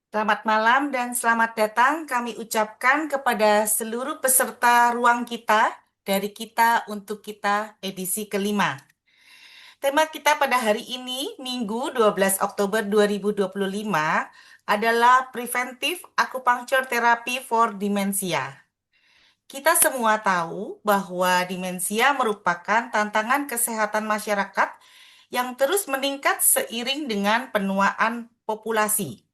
Selamat malam dan selamat datang kami ucapkan kepada seluruh peserta ruang kita dari kita untuk kita edisi kelima. Tema kita pada hari ini, Minggu 12 Oktober 2025, adalah Preventive Acupuncture Therapy for Dementia. Kita semua tahu bahwa demensia merupakan tantangan kesehatan masyarakat yang terus meningkat seiring dengan penuaan populasi.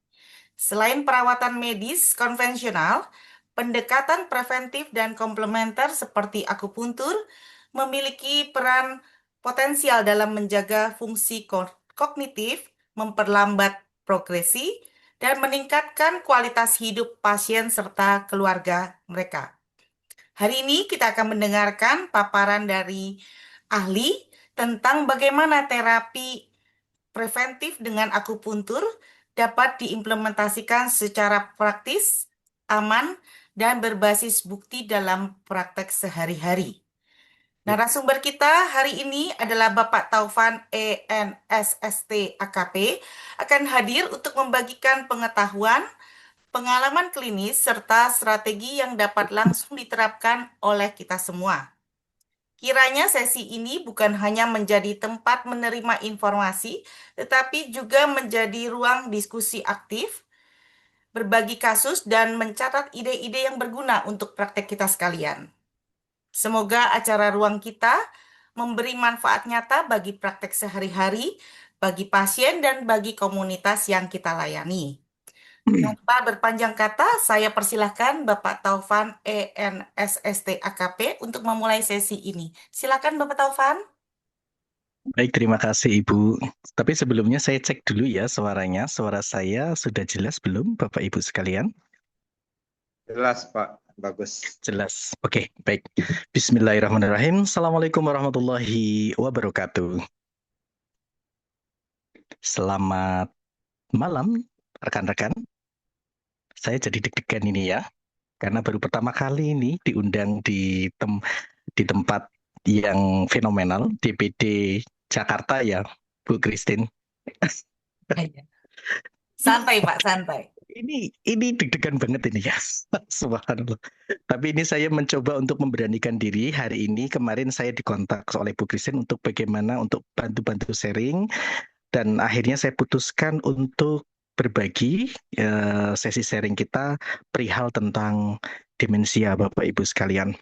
Selain perawatan medis konvensional, pendekatan preventif dan komplementer seperti akupuntur memiliki peran potensial dalam menjaga fungsi kognitif, memperlambat progresi, dan meningkatkan kualitas hidup pasien serta keluarga mereka. Hari ini kita akan mendengarkan paparan dari ahli tentang bagaimana terapi preventif dengan akupuntur dapat diimplementasikan secara praktis, aman, dan berbasis bukti dalam praktek sehari-hari. Narasumber kita hari ini adalah Bapak Taufan ENSST AKP akan hadir untuk membagikan pengetahuan, pengalaman klinis, serta strategi yang dapat langsung diterapkan oleh kita semua. Kiranya sesi ini bukan hanya menjadi tempat menerima informasi, tetapi juga menjadi ruang diskusi aktif, berbagi kasus, dan mencatat ide-ide yang berguna untuk praktek kita sekalian. Semoga acara ruang kita memberi manfaat nyata bagi praktek sehari-hari, bagi pasien, dan bagi komunitas yang kita layani. Tanpa berpanjang kata, saya persilahkan Bapak Taufan ENSST AKP untuk memulai sesi ini. Silakan Bapak Taufan. Baik, terima kasih Ibu. Tapi sebelumnya saya cek dulu ya suaranya. Suara saya sudah jelas belum, Bapak Ibu sekalian? Jelas, Pak. Bagus. Jelas. Oke, baik. Bismillahirrahmanirrahim. Assalamualaikum warahmatullahi wabarakatuh. Selamat malam, rekan-rekan. Saya jadi deg-degan ini ya, karena baru pertama kali ini diundang di tempat yang fenomenal, DPD Jakarta ya, Bu Christine. Santai Pak, santai. Ini deg-degan banget ini ya. Subhanallah. Tapi ini saya mencoba untuk memberanikan diri hari ini. Kemarin saya dikontak oleh Bu Christine untuk bagaimana untuk bantu-bantu sharing, dan akhirnya saya putuskan untuk berbagi sesi sharing kita perihal tentang demensia, Bapak Ibu sekalian.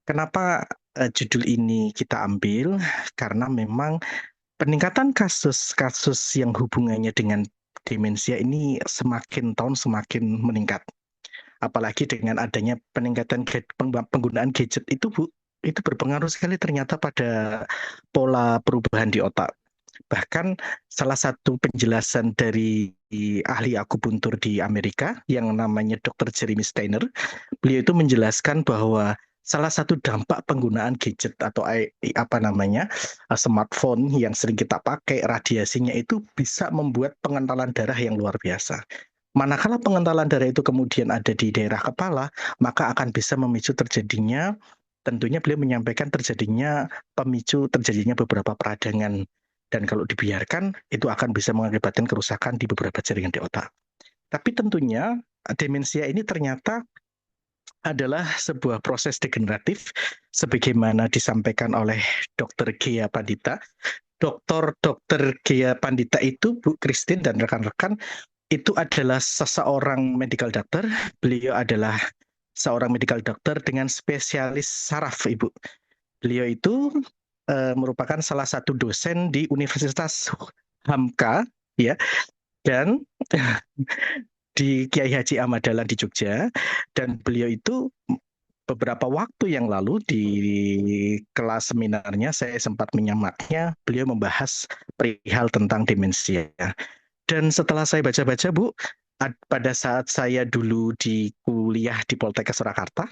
Kenapa judul ini kita ambil? Karena memang peningkatan kasus-kasus yang hubungannya dengan demensia ini semakin tahun semakin meningkat. Apalagi dengan adanya peningkatan penggunaan gadget itu, Bu, itu berpengaruh sekali ternyata pada pola perubahan di otak. Bahkan salah satu penjelasan dari ahli akupuntur di Amerika yang namanya Dr. Jeremy Steiner, beliau itu menjelaskan bahwa salah satu dampak penggunaan gadget atau smartphone yang sering kita pakai, radiasinya itu bisa membuat pengentalan darah yang luar biasa. Manakala pengentalan darah itu kemudian ada di daerah kepala, maka akan bisa memicu terjadinya, tentunya beliau menyampaikan pemicu terjadinya beberapa peradangan. Dan kalau dibiarkan, itu akan bisa mengakibatkan kerusakan di beberapa jaringan di otak. Tapi tentunya demensia ini ternyata adalah sebuah proses degeneratif, sebagaimana disampaikan oleh Dr. Ghea Pandita. Dr. Ghea Pandita itu, Bu Christine dan rekan-rekan, itu adalah seseorang medical doctor. Beliau adalah seorang medical doctor dengan spesialis saraf, Ibu. Beliau itu merupakan salah satu dosen di Universitas Hamka, ya, dan di Kiai Haji Ahmad Dahlan di Jogja. Dan beliau itu beberapa waktu yang lalu di kelas seminarnya saya sempat menyimaknya, beliau membahas perihal tentang demensia. Dan setelah saya baca-baca, Bu, pada saat saya dulu di kuliah di Poltekkes Surakarta,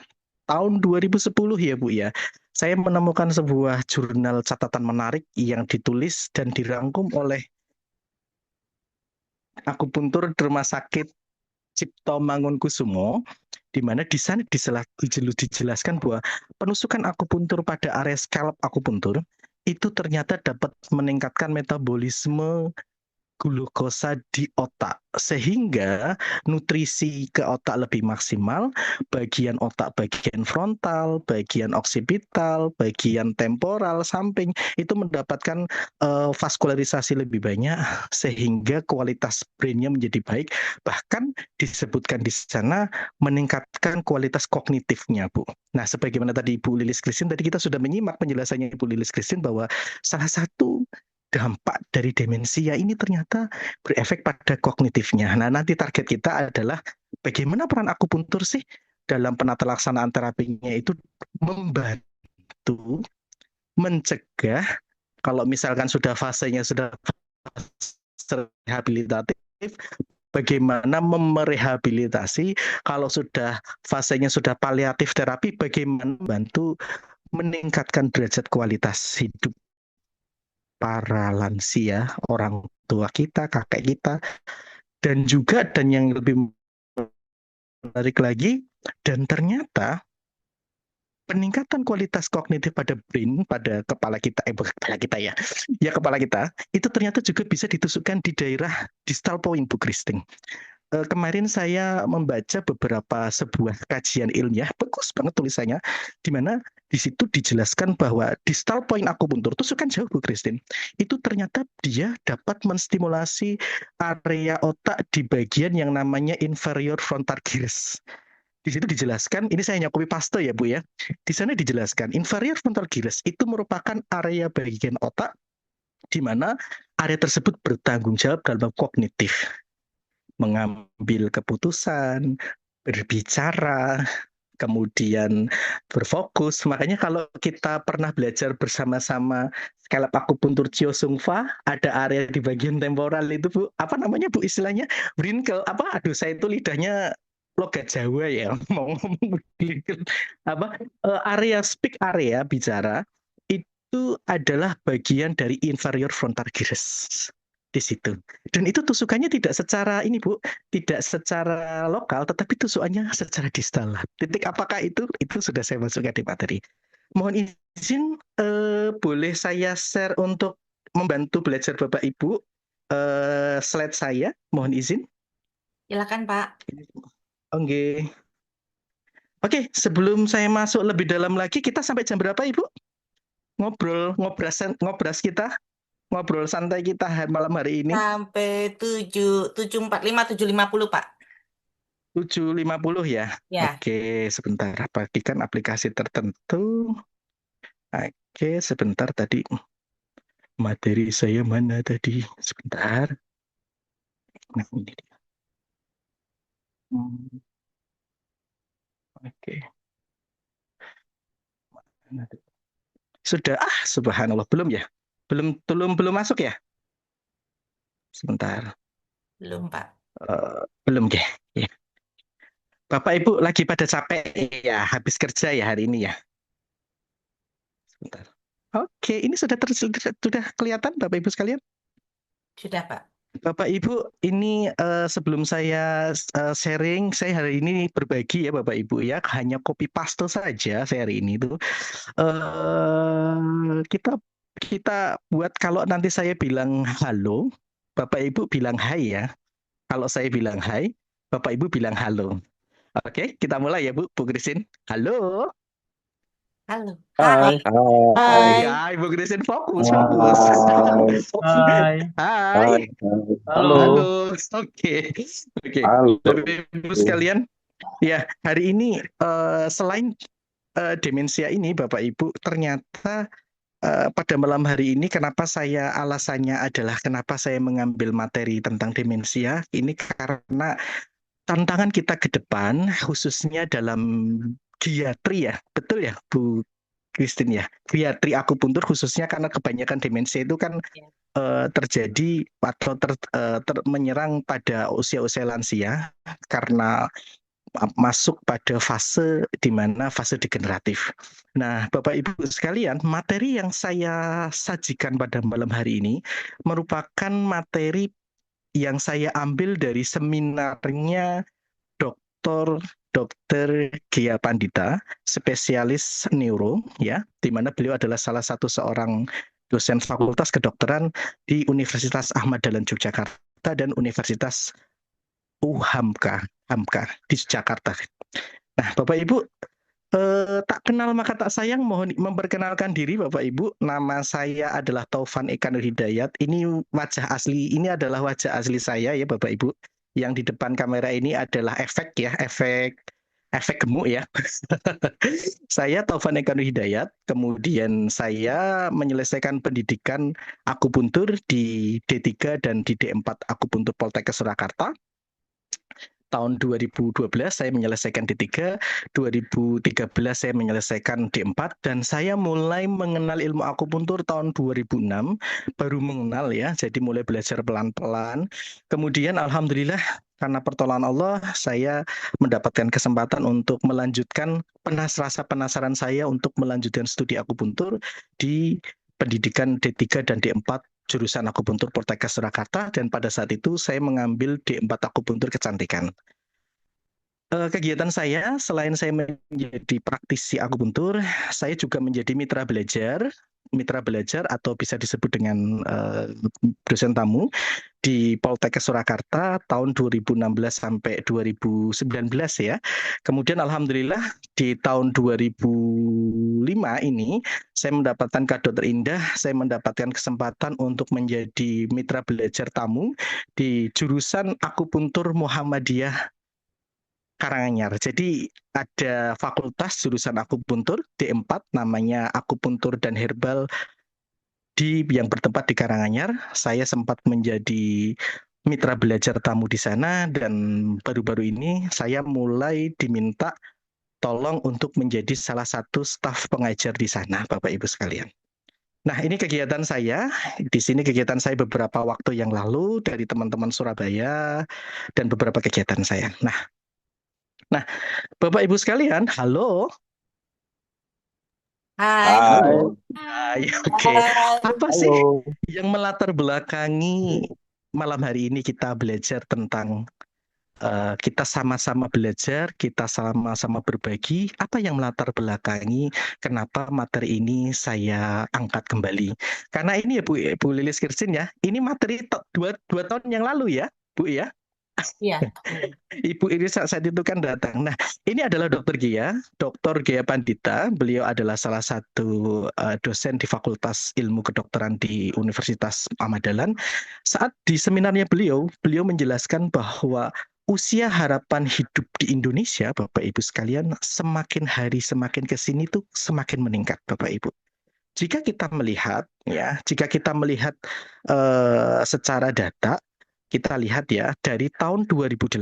tahun 2010 ya Bu ya, saya menemukan sebuah jurnal catatan menarik yang ditulis dan dirangkum oleh akupuntur Rumah Sakit Cipto Mangunkusumo, di mana di sana dijelaskan bahwa penusukan akupuntur pada area scalp akupuntur itu ternyata dapat meningkatkan metabolisme glukosa di otak sehingga nutrisi ke otak lebih maksimal, bagian otak bagian frontal, bagian oksipital, bagian temporal, samping itu mendapatkan vaskularisasi lebih banyak sehingga kualitas brainnya menjadi baik, bahkan disebutkan di sana meningkatkan kualitas kognitifnya, Bu. Nah, sebagaimana tadi Ibu Lilis Christine, tadi kita sudah menyimak penjelasannya Ibu Lilis Christine bahwa salah satu dampak dari demensia ini ternyata berefek pada kognitifnya. Nah, nanti target kita adalah bagaimana peran akupuntur sih dalam penata laksanaan terapinya itu membantu mencegah kalau misalkan sudah fasenya sudah rehabilitatif, bagaimana merehabilitasi, kalau sudah fasenya sudah paliatif terapi, bagaimana membantu meningkatkan derajat kualitas hidup para lansia, orang tua kita, kakek kita, dan juga dan yang lebih menarik lagi, dan ternyata peningkatan kualitas kognitif pada brain, pada kepala kita, bukan kepala kita ya, ya kepala kita, itu ternyata juga bisa ditusukkan di daerah distal point, Bu Christine. Kemarin saya membaca beberapa sebuah kajian ilmiah, bagus banget tulisannya, di mana di situ dijelaskan bahwa distal point akupuntur, tusukan jauh Bu Christine, itu ternyata dia dapat menstimulasi area otak di bagian yang namanya inferior frontal gyrus. Di situ dijelaskan, ini saya hanya copy paste ya Bu ya, di sana dijelaskan inferior frontal gyrus itu merupakan area bagian otak di mana area tersebut bertanggung jawab dalam kognitif, mengambil keputusan, berbicara, kemudian berfokus. Makanya kalau kita pernah belajar bersama-sama scalp akupuntur Chio Sung Fa, ada area di bagian temporal itu Bu, apa namanya Bu istilahnya? Wrinkle, apa? Aduh, saya itu lidahnya logat Jawa ya, mau ngomong apa area speak area bicara itu adalah bagian dari inferior frontal gyrus di situ. Dan itu tusukannya tidak secara ini Bu, tidak secara lokal, tetapi tusukannya secara distal. Titik apakah itu? Itu sudah saya masukkan di materi. Mohon izin, boleh saya share untuk membantu belajar Bapak Ibu slide saya. Mohon izin. Silakan, Pak. Oke. Oke, sebelum saya masuk lebih dalam lagi, kita sampai jam berapa Ibu? Ngobras kita, ngobrol santai kita malam hari ini. Sampai 7.45, 7.50, Pak. 7.50 ya? Ya, Oke, sebentar. Bagikan aplikasi tertentu. Oke, sebentar tadi. Materi saya mana tadi? Sebentar. Nah, ini dia. Oke. Sudah, subhanallah. Belum ya? Belum masuk ya? Sebentar. belum, Pak. Belum ya? Ya. Bapak Ibu lagi pada capek ya, habis kerja ya hari ini ya. Sebentar. Oke, ini sudah kelihatan Bapak Ibu sekalian? Sudah, Pak. Bapak Ibu, ini sebelum saya sharing, saya hari ini berbagi ya Bapak Ibu ya, hanya copy paste saja saya hari ini tuh. Kita buat kalau nanti saya bilang halo, Bapak Ibu bilang hai ya. Kalau saya bilang hai, Bapak Ibu bilang halo. Oke, kita mulai ya Bu Christine. Halo. Halo. Hai. Hai. Hai, Bu Christine, fokus. Hai. Hai. Halo. Oke. Halo. Bapak Ibu sekalian, ya hari ini selain demensia ini, Bapak Ibu, ternyata pada malam hari ini alasannya adalah kenapa saya mengambil materi tentang demensia ini karena tantangan kita ke depan khususnya dalam giatri ya, betul ya Bu Christine ya, giatri akupuntur khususnya karena kebanyakan demensia itu kan terjadi atau menyerang pada usia-usia lansia karena masuk pada fase di mana fase degeneratif. Nah, Bapak Ibu sekalian, materi yang saya sajikan pada malam hari ini merupakan materi yang saya ambil dari seminarnya Dr. Gia Pandita, spesialis neuro, ya, di mana beliau adalah salah satu seorang dosen Fakultas Kedokteran di Universitas Ahmad Dahlan Yogyakarta dan Universitas Hamka di Jakarta. Nah, Bapak Ibu, tak kenal maka tak sayang, mohon memperkenalkan diri Bapak Ibu. Nama saya adalah Taufan Eka Nur Hidayat. Ini wajah asli, ini adalah wajah asli saya ya Bapak Ibu. Yang di depan kamera ini adalah efek ya, efek gemuk ya. Saya Taufan Eka Nur Hidayat, kemudian saya menyelesaikan pendidikan akupuntur di D3 dan di D4 Akupuntur Poltekkes Surakarta. Tahun 2012 saya menyelesaikan D3, 2013 saya menyelesaikan D4, dan saya mulai mengenal ilmu akupuntur tahun 2006, baru mengenal ya, jadi mulai belajar pelan-pelan. Kemudian alhamdulillah karena pertolongan Allah, saya mendapatkan kesempatan untuk melanjutkan rasa penasaran saya untuk melanjutkan studi akupuntur di pendidikan D3 dan D4 jurusan akupuntur Poltekkes Surakarta, dan pada saat itu saya mengambil D4 akupuntur kecantikan. Kegiatan saya, selain saya menjadi praktisi akupuntur, saya juga menjadi mitra belajar atau bisa disebut dengan dosen tamu di Poltekkes Surakarta tahun 2016 sampai 2019 ya. Kemudian alhamdulillah di tahun 2005 ini saya mendapatkan kado terindah, saya mendapatkan kesempatan untuk menjadi mitra belajar tamu di jurusan akupuntur Muhammadiyah Karanganyar. Jadi ada fakultas jurusan akupuntur D4 namanya akupuntur dan herbal yang bertempat di Karanganyar. Saya sempat menjadi mitra belajar tamu di sana, dan baru-baru ini saya mulai diminta tolong untuk menjadi salah satu staf pengajar di sana, Bapak Ibu sekalian. Nah, ini kegiatan saya. Di sini kegiatan saya beberapa waktu yang lalu dari teman-teman Surabaya dan beberapa kegiatan saya. Nah, Bapak Ibu sekalian, halo. Hai. Halo. Hai. Oke. Apa sih Halo. yang melatar belakangi malam hari ini kita belajar tentang kita sama-sama belajar, kita sama-sama berbagi. Apa yang melatar belakangi kenapa materi ini saya angkat kembali? Karena ini ya Bu Lilis Kirsin ya, ini materi dua tahun yang lalu ya, Bu ya. Iya. Ibu ini saat itu kan datang. Nah, ini adalah Dr. Gia Pandita. Beliau adalah salah satu dosen di Fakultas Ilmu Kedokteran di Universitas Ahmad Dahlan. Saat di seminarnya beliau menjelaskan bahwa usia harapan hidup di Indonesia, Bapak Ibu sekalian, semakin hari semakin ke sini tuh semakin meningkat, Bapak Ibu. Jika kita melihat secara data, kita lihat ya, dari tahun 2008,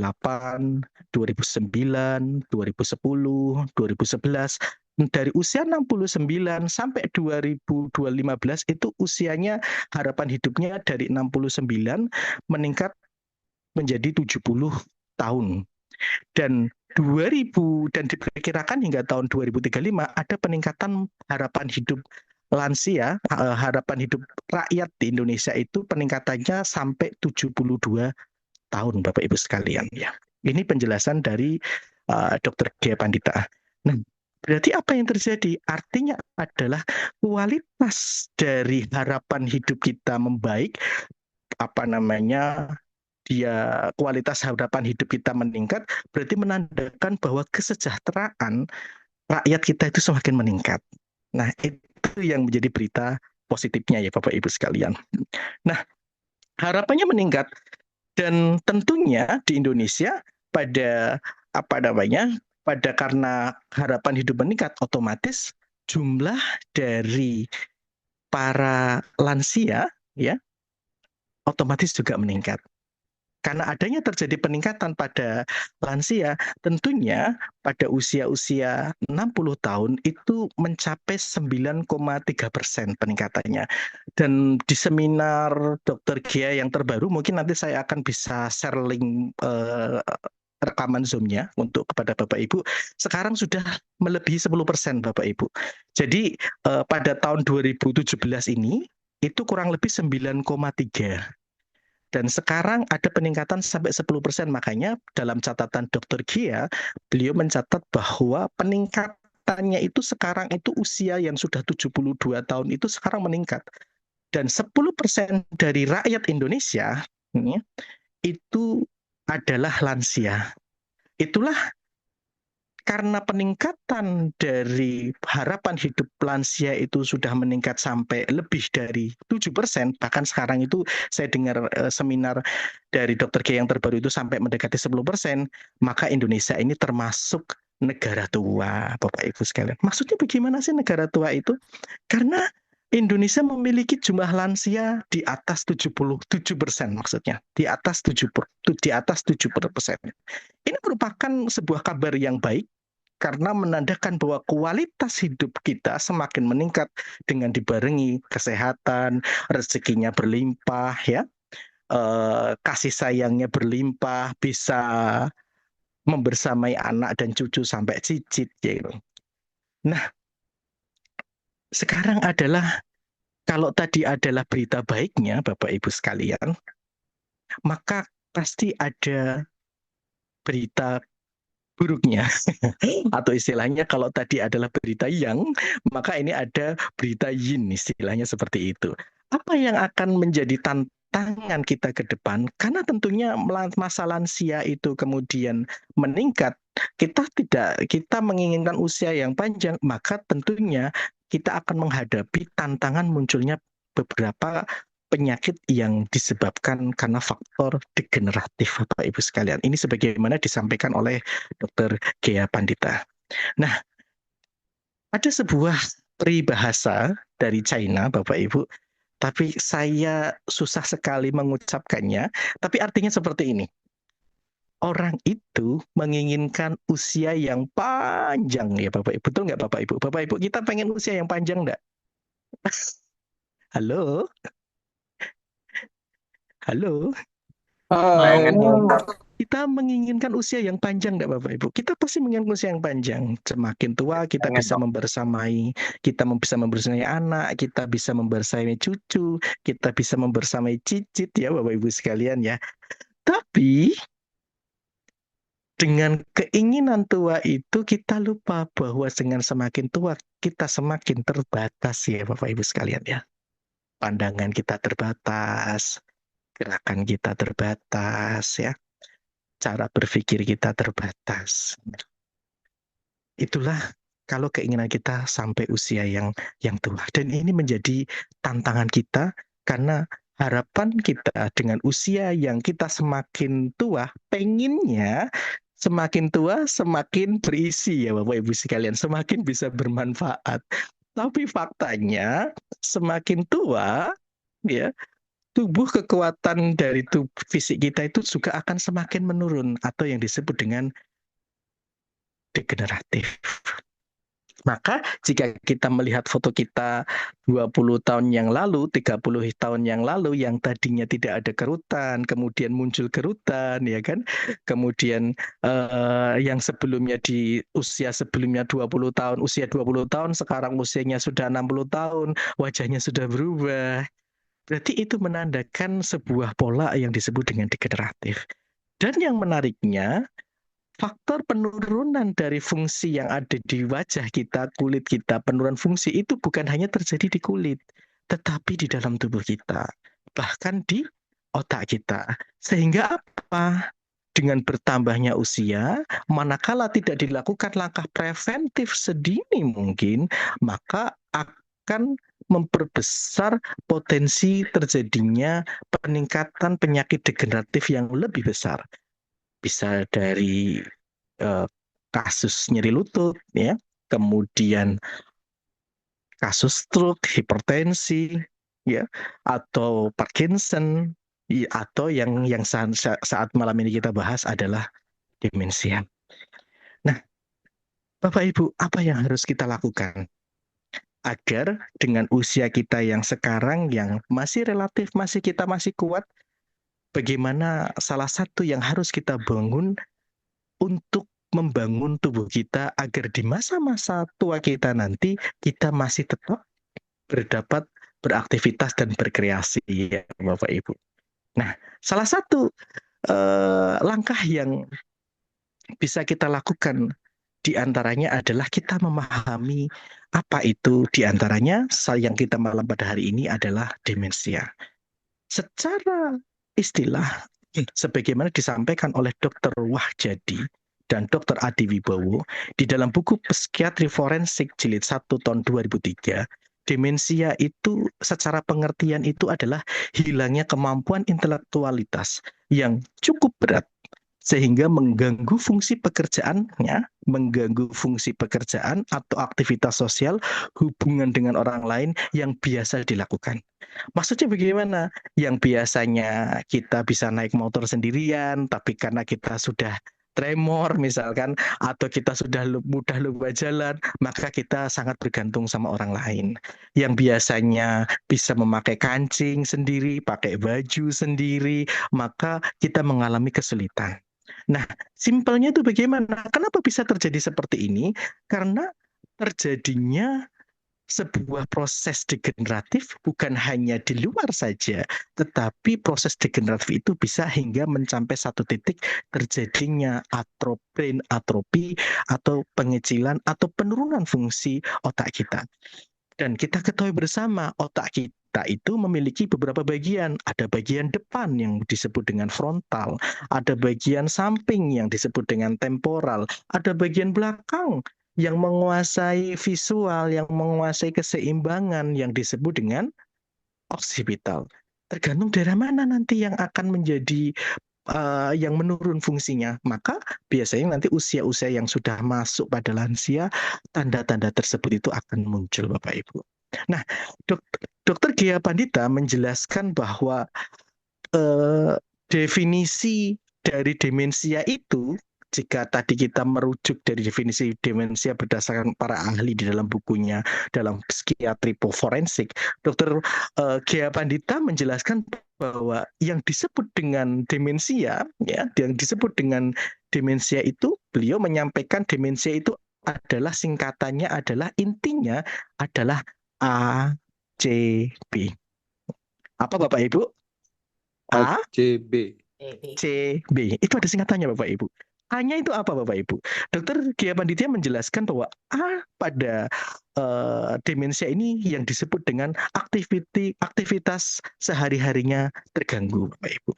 2009, 2010, 2011, dari usia 69 sampai 2015 itu usianya harapan hidupnya dari 69 meningkat menjadi 70 tahun. Dan diperkirakan hingga tahun 2035 ada peningkatan harapan hidup lansia, harapan hidup rakyat di Indonesia itu peningkatannya sampai 72 tahun, Bapak Ibu sekalian ya. Ini penjelasan dari Dr. Gia Pandita. Nah, berarti apa yang terjadi? Artinya adalah kualitas dari harapan hidup kita membaik, kualitas harapan hidup kita meningkat, berarti menandakan bahwa kesejahteraan rakyat kita itu semakin meningkat. Nah, itu yang menjadi berita positifnya ya Bapak Ibu sekalian. Nah, harapannya meningkat, dan tentunya di Indonesia karena harapan hidup meningkat, otomatis jumlah dari para lansia ya otomatis juga meningkat. Karena adanya terjadi peningkatan pada lansia, tentunya pada usia-usia 60 tahun itu mencapai 9,3% peningkatannya. Dan di seminar Dr. Gia yang terbaru, mungkin nanti saya akan bisa share link rekaman Zoom-nya untuk kepada Bapak Ibu, sekarang sudah melebihi 10% Bapak Ibu. Jadi pada tahun 2017 ini, itu kurang lebih 9,3%. Dan sekarang ada peningkatan sampai 10%. Makanya dalam catatan Dr. Gia, beliau mencatat bahwa peningkatannya itu sekarang itu usia yang sudah 72 tahun itu sekarang meningkat. Dan 10% dari rakyat Indonesia itu adalah lansia. Itulah karena peningkatan dari harapan hidup lansia itu sudah meningkat sampai lebih dari 7%, bahkan sekarang itu saya dengar seminar dari Dr. G yang terbaru itu sampai mendekati 10%, maka Indonesia ini termasuk negara tua, Bapak Ibu sekalian. Maksudnya bagaimana sih negara tua itu? Karena Indonesia memiliki jumlah lansia di atas 77% maksudnya, di atas 70%. Ini merupakan sebuah kabar yang baik karena menandakan bahwa kualitas hidup kita semakin meningkat dengan dibarengi kesehatan, rezekinya berlimpah ya, kasih sayangnya berlimpah, bisa membersamai anak dan cucu sampai cicit gitu. Nah, sekarang adalah kalau tadi adalah berita baiknya Bapak Ibu sekalian, maka pasti ada berita buruknya. Atau istilahnya kalau tadi adalah berita yang, maka ini ada berita yin, istilahnya seperti itu. Apa yang akan menjadi tantangan kita ke depan? Karena tentunya masa lansia itu kemudian meningkat, kita menginginkan usia yang panjang, maka tentunya kita akan menghadapi tantangan munculnya beberapa penyakit yang disebabkan karena faktor degeneratif, Bapak Ibu sekalian. Ini sebagaimana disampaikan oleh Dr. Gea Pandita. Nah, ada sebuah peribahasa dari China, Bapak Ibu, tapi saya susah sekali mengucapkannya, tapi artinya seperti ini. Orang itu menginginkan usia yang panjang ya Bapak Ibu. Betul nggak Bapak Ibu? Bapak Ibu kita pengen usia yang panjang nggak? Halo? Halo? Kita menginginkan usia yang panjang nggak Bapak Ibu? Kita pasti menginginkan usia yang panjang. Semakin tua kita bisa membersamai, bisa membersamai anak, kita bisa membersamai cucu, kita bisa membersamai cicit ya Bapak Ibu sekalian ya. Tapi dengan keinginan tua itu kita lupa bahwa dengan semakin tua kita semakin terbatas ya Bapak Ibu sekalian ya. Pandangan kita terbatas, gerakan kita terbatas ya. Cara berpikir kita terbatas. Itulah kalau keinginan kita sampai usia yang tua. Dan ini menjadi tantangan kita karena harapan kita dengan usia yang kita semakin tua, penginnya semakin tua semakin berisi ya Bapak Ibu sekalian, semakin bisa bermanfaat. Tapi faktanya semakin tua ya kekuatan dari tubuh fisik kita itu juga akan semakin menurun atau yang disebut dengan degeneratif. Maka jika kita melihat foto kita 20 tahun yang lalu, 30 tahun yang lalu yang tadinya tidak ada kerutan, kemudian muncul kerutan ya kan. Kemudian yang sebelumnya di usia sebelumnya 20 tahun, usia 20 tahun sekarang usianya sudah 60 tahun, wajahnya sudah berubah. Berarti itu menandakan sebuah pola yang disebut dengan degeneratif. Dan yang menariknya, faktor penurunan dari fungsi yang ada di wajah kita, kulit kita, penurunan fungsi itu bukan hanya terjadi di kulit, tetapi di dalam tubuh kita, bahkan di otak kita. Sehingga apa? Dengan bertambahnya usia, manakala tidak dilakukan langkah preventif sedini mungkin, maka akan memperbesar potensi terjadinya peningkatan penyakit degeneratif yang lebih besar. Bisa dari kasus nyeri lutut, ya, kemudian kasus stroke, hipertensi, ya, atau Parkinson, atau yang saat malam ini kita bahas adalah demensia. Nah, Bapak Ibu, apa yang harus kita lakukan agar dengan usia kita yang sekarang yang masih relatif kita masih kuat, bagaimana salah satu yang harus kita bangun untuk membangun tubuh kita agar di masa-masa tua kita nanti kita masih tetap berdapat beraktivitas dan berkreasi ya Bapak Ibu. Nah, salah satu langkah yang bisa kita lakukan Di antaranya adalah kita memahami apa itu di antaranya yang kita malam pada hari ini adalah demensia. Secara istilah, sebagaimana disampaikan oleh Dr. Wahjadi dan Dr. Adi Wibowo di dalam buku Psikiatri Forensik Jilid 1 tahun 2003, demensia itu secara pengertian itu adalah hilangnya kemampuan intelektualitas yang cukup berat sehingga mengganggu fungsi pekerjaannya, mengganggu fungsi pekerjaan atau aktivitas sosial, hubungan dengan orang lain yang biasa dilakukan. Maksudnya bagaimana? Yang biasanya kita bisa naik motor sendirian, tapi karena kita sudah tremor misalkan, atau kita sudah mudah lupa jalan, maka kita sangat bergantung sama orang lain. Yang biasanya bisa memakai kancing sendiri, pakai baju sendiri, maka kita mengalami kesulitan. Nah, simpelnya itu bagaimana? Kenapa bisa terjadi seperti ini? Karena terjadinya sebuah proses degeneratif bukan hanya di luar saja, tetapi proses degeneratif itu bisa hingga mencapai satu titik terjadinya brain atrofi atau pengecilan atau penurunan fungsi otak kita. Dan kita ketahui bersama, otak kita itu memiliki beberapa bagian. Ada bagian depan yang disebut dengan frontal, ada bagian samping yang disebut dengan temporal, ada bagian belakang yang menguasai visual, yang menguasai keseimbangan yang disebut dengan occipital. Tergantung daerah mana nanti yang akan menjadi yang menurun fungsinya. Maka biasanya nanti usia-usia yang sudah masuk pada lansia, tanda-tanda tersebut itu akan muncul, Bapak Ibu. Nah, Dokter Gia Pandita menjelaskan bahwa definisi dari demensia itu, jika tadi kita merujuk dari definisi demensia berdasarkan para ahli di dalam bukunya, dalam psikiatri forensik, Dokter Gia Pandita menjelaskan bahwa yang disebut dengan demensia, ya, yang disebut dengan demensia itu, beliau menyampaikan demensia itu adalah singkatannya adalah intinya adalah ACB. Apa Bapak Ibu? ACB. CB. Itu ada singkatannya Bapak Ibu. A-nya itu apa Bapak Ibu? Dokter Gia Panditya menjelaskan bahwa A pada demensia ini yang disebut dengan aktivitas sehari-harinya terganggu Bapak Ibu.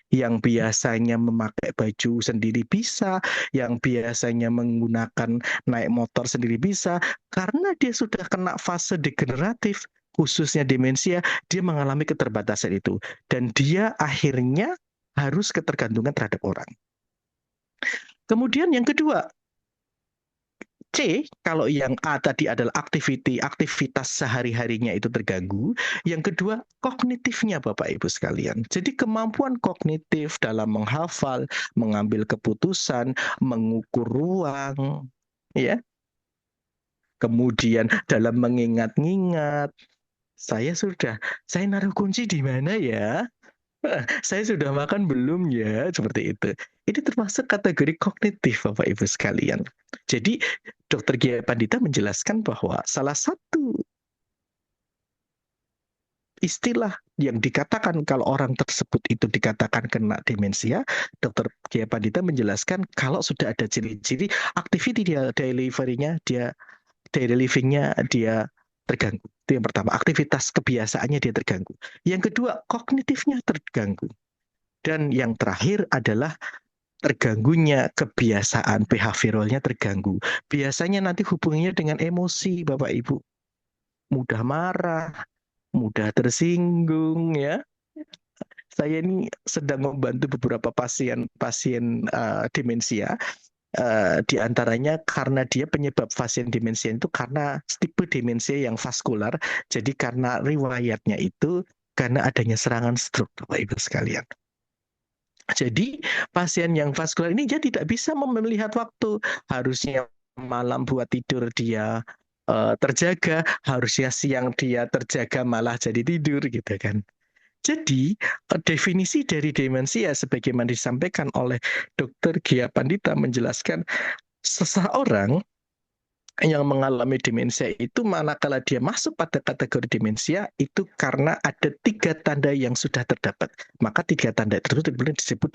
Yang biasanya memakai baju sendiri bisa, yang biasanya menggunakan naik motor sendiri bisa, karena dia sudah kena fase degeneratif, khususnya demensia, dia mengalami keterbatasan itu. Dan dia akhirnya harus ketergantungan terhadap orang. Kemudian yang kedua, C, kalau yang A tadi adalah aktivitas sehari-harinya itu terganggu. Yang kedua, kognitifnya Bapak Ibu sekalian. Jadi kemampuan kognitif dalam menghafal, mengambil keputusan, mengukur ruang, ya. Kemudian dalam mengingat-ingat, saya naruh kunci di mana ya? Saya sudah makan belum ya? Seperti itu. Ini termasuk kategori kognitif Bapak Ibu sekalian. Jadi Dr. Gia Pandita menjelaskan bahwa salah satu istilah yang dikatakan kalau orang tersebut itu dikatakan kena demensia, Dr. Gia Pandita menjelaskan kalau sudah ada ciri-ciri activity daily living-nya dia terganggu. Itu yang pertama, aktivitas kebiasaannya dia terganggu. Yang kedua, kognitifnya terganggu. Dan yang terakhir adalah terganggunya kebiasaan behavioralnya terganggu. Biasanya nanti hubungannya dengan emosi, Bapak Ibu. Mudah marah, mudah tersinggung ya. Saya ini sedang membantu beberapa pasien demensia. Di antaranya karena dia penyebab pasien demensia itu karena tipe demensia yang vaskular. Jadi karena riwayatnya itu karena adanya serangan stroke, Bapak Ibu sekalian. Jadi pasien yang vaskular ini dia tidak bisa melihat waktu. Harusnya malam buat tidur dia terjaga, harusnya siang dia terjaga malah jadi tidur gitu kan. Jadi definisi dari demensia sebagaimana disampaikan oleh Dr. Gia Pandita menjelaskan seseorang yang mengalami demensia itu manakala dia masuk pada kategori demensia itu karena ada 3 tanda yang sudah terdapat. Maka 3 tanda tersebut kemudian disebut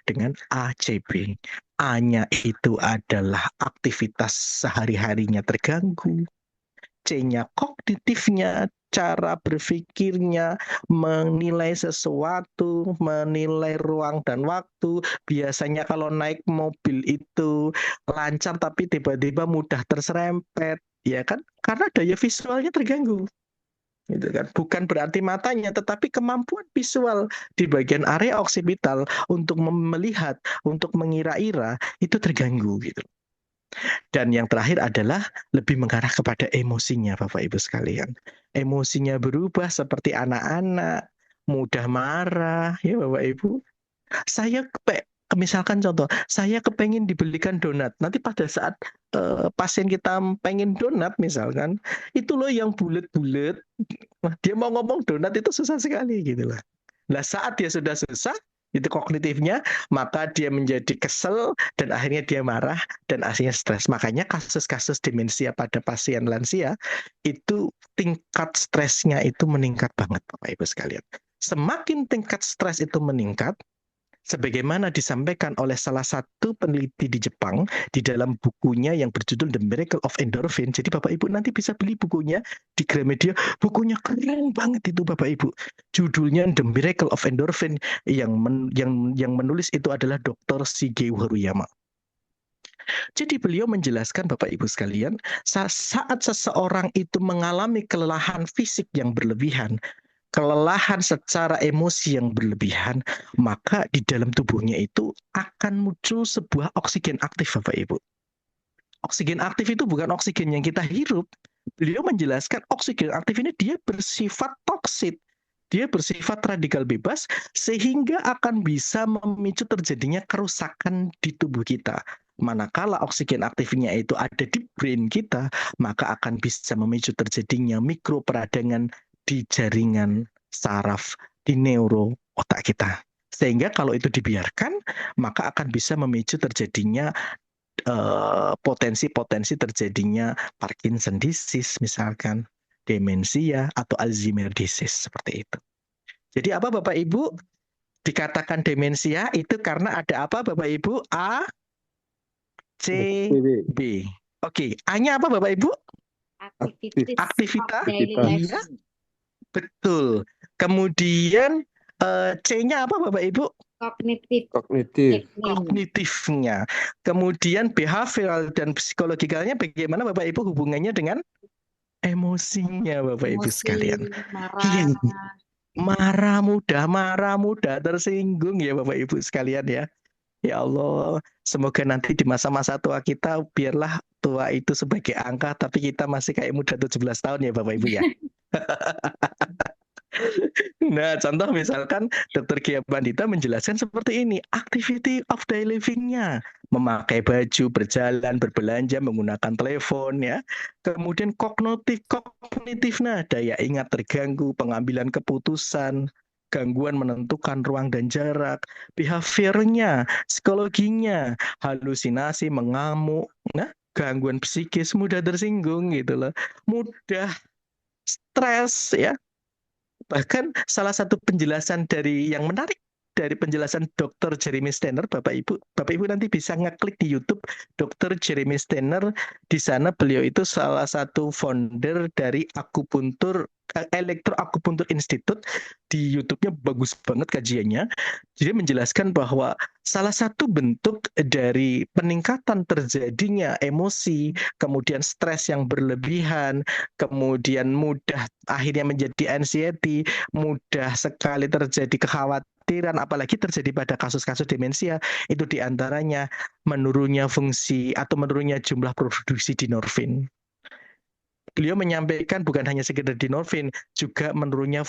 dengan ACB. A-nya itu adalah aktivitas sehari-harinya terganggu. C-nya kognitifnya, cara berpikirnya, menilai sesuatu, menilai ruang dan waktu. Biasanya kalau naik mobil itu lancar tapi tiba-tiba mudah terserempet, ya kan? Karena daya visualnya terganggu. Gitu kan. Bukan berarti matanya, tetapi kemampuan visual di bagian area oksipital untuk melihat, untuk mengira-ira itu terganggu gitu. Dan yang terakhir adalah lebih mengarah kepada emosinya, Bapak Ibu sekalian. Emosinya berubah seperti anak-anak, mudah marah, ya Bapak Ibu. Saya misalkan contoh, saya kepengen dibelikan donat. Nanti pada saat pasien kita pengen donat misalkan, itu loh yang bulat-bulat. Dia mau ngomong donat itu susah sekali gitu lah. Nah saat dia sudah susah, itu kognitifnya, maka dia menjadi kesel dan akhirnya dia marah dan akhirnya stres. Makanya kasus-kasus demensia pada pasien lansia itu tingkat stresnya itu meningkat banget Bapak Ibu sekalian. Semakin tingkat stres itu meningkat, sebagaimana disampaikan oleh salah satu peneliti di Jepang di dalam bukunya yang berjudul The Miracle of Endorphin. Jadi Bapak Ibu nanti bisa beli bukunya di Gramedia. Bukunya keren banget itu Bapak Ibu. Judulnya The Miracle of Endorphin, yang menulis itu adalah Dr. Shigeo Haruyama. Jadi beliau menjelaskan Bapak Ibu sekalian, saat seseorang itu mengalami kelelahan fisik yang berlebihan, kelelahan secara emosi yang berlebihan, maka di dalam tubuhnya itu akan muncul sebuah oksigen aktif Bapak Ibu. Oksigen aktif itu bukan oksigen yang kita hirup. Beliau menjelaskan oksigen aktif ini dia bersifat toksit. Dia bersifat radikal bebas sehingga akan bisa memicu terjadinya kerusakan di tubuh kita. Manakala oksigen aktifnya itu ada di brain kita, maka akan bisa memicu terjadinya mikroperadangan di jaringan saraf di neuro otak kita. Sehingga kalau itu dibiarkan, maka akan bisa memicu terjadinya potensi-potensi terjadinya Parkinson disease misalkan, demensia atau Alzheimer disease seperti itu. Jadi apa Bapak Ibu? Dikatakan demensia itu karena ada apa Bapak Ibu? A, C, B. Oke, A-nya apa Bapak Ibu? Aktivitas. Iya, betul. Kemudian C-nya apa Bapak Ibu? Kognitifnya. Kemudian behavioral dan psikologikalnya bagaimana Bapak Ibu hubungannya dengan emosinya Bapak Ibu sekalian. Marah mudah tersinggung ya Bapak Ibu sekalian ya. Ya Allah, semoga nanti di masa-masa tua kita biarlah tua itu sebagai angka tapi kita masih kayak muda 17 tahun ya Bapak Ibu ya. Nah, contoh misalkan Dr. Gia Pandita menjelaskan seperti ini, activity of daily living-nya, memakai baju, berjalan, berbelanja, menggunakan telepon ya. Kemudian kognitifnya, daya ingat terganggu, pengambilan keputusan, gangguan menentukan ruang dan jarak, behaviornya, psikologinya, halusinasi, mengamuk, nah, gangguan psikis, mudah tersinggung gitu loh, mudah stres ya. Bahkan salah satu penjelasan dari yang menarik dari penjelasan Dr. Jeremy Steiner, Bapak Ibu nanti bisa ngeklik di YouTube Dr. Jeremy Steiner. Di sana beliau itu salah satu founder dari akupuntur Elektroakupuntur Institute. Di YouTube-nya bagus banget kajiannya. Jadi menjelaskan bahwa salah satu bentuk dari peningkatan terjadinya emosi, kemudian stres yang berlebihan, kemudian mudah akhirnya menjadi anxiety, mudah sekali terjadi kekhawatiran, apalagi terjadi pada kasus-kasus demensia, itu diantaranya menurunnya fungsi atau menurunnya jumlah produksi dinorfin. Beliau menyampaikan bukan hanya sekedar dinorfin, juga menurunnya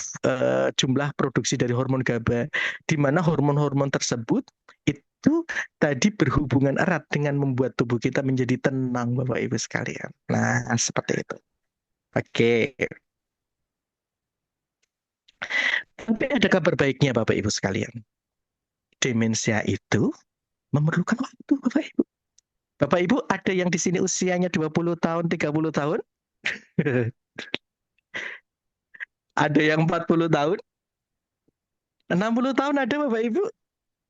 jumlah produksi dari hormon GABA, di mana hormon-hormon tersebut itu tadi berhubungan erat dengan membuat tubuh kita menjadi tenang, Bapak Ibu sekalian. Nah, seperti itu. Oke. Tapi ada kabar baiknya Bapak Ibu sekalian. Demensia itu memerlukan waktu Bapak Ibu. Bapak Ibu, ada yang di sini usianya 20 tahun, 30 tahun? Ada yang 40 tahun? 60 tahun ada Bapak Ibu?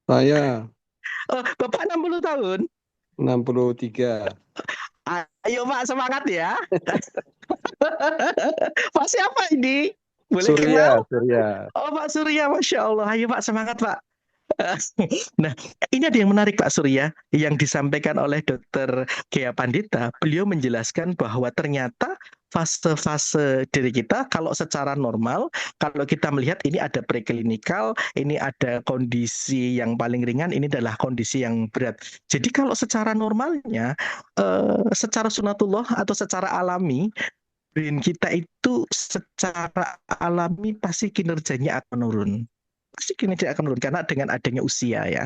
Saya Oh, Bapak 60 tahun? 63. Ayo Pak, semangat ya. Pak siapa ini? Boleh Surya, kenal? Surya. Oh Pak Surya, Masya Allah. Ayo Pak, semangat Pak. Nah, ini ada yang menarik Pak Surya yang disampaikan oleh Dokter Gea Pandita. Beliau menjelaskan bahwa ternyata fase-fase diri kita kalau secara normal, kalau kita melihat ini ada preklinikal, ini ada kondisi yang paling ringan, ini adalah kondisi yang berat. Jadi kalau secara normalnya, secara sunatullah atau secara alami, brain kita itu secara alami pasti kinerjanya akan menurun. Pasti kinerja akan menurun karena dengan adanya usia ya.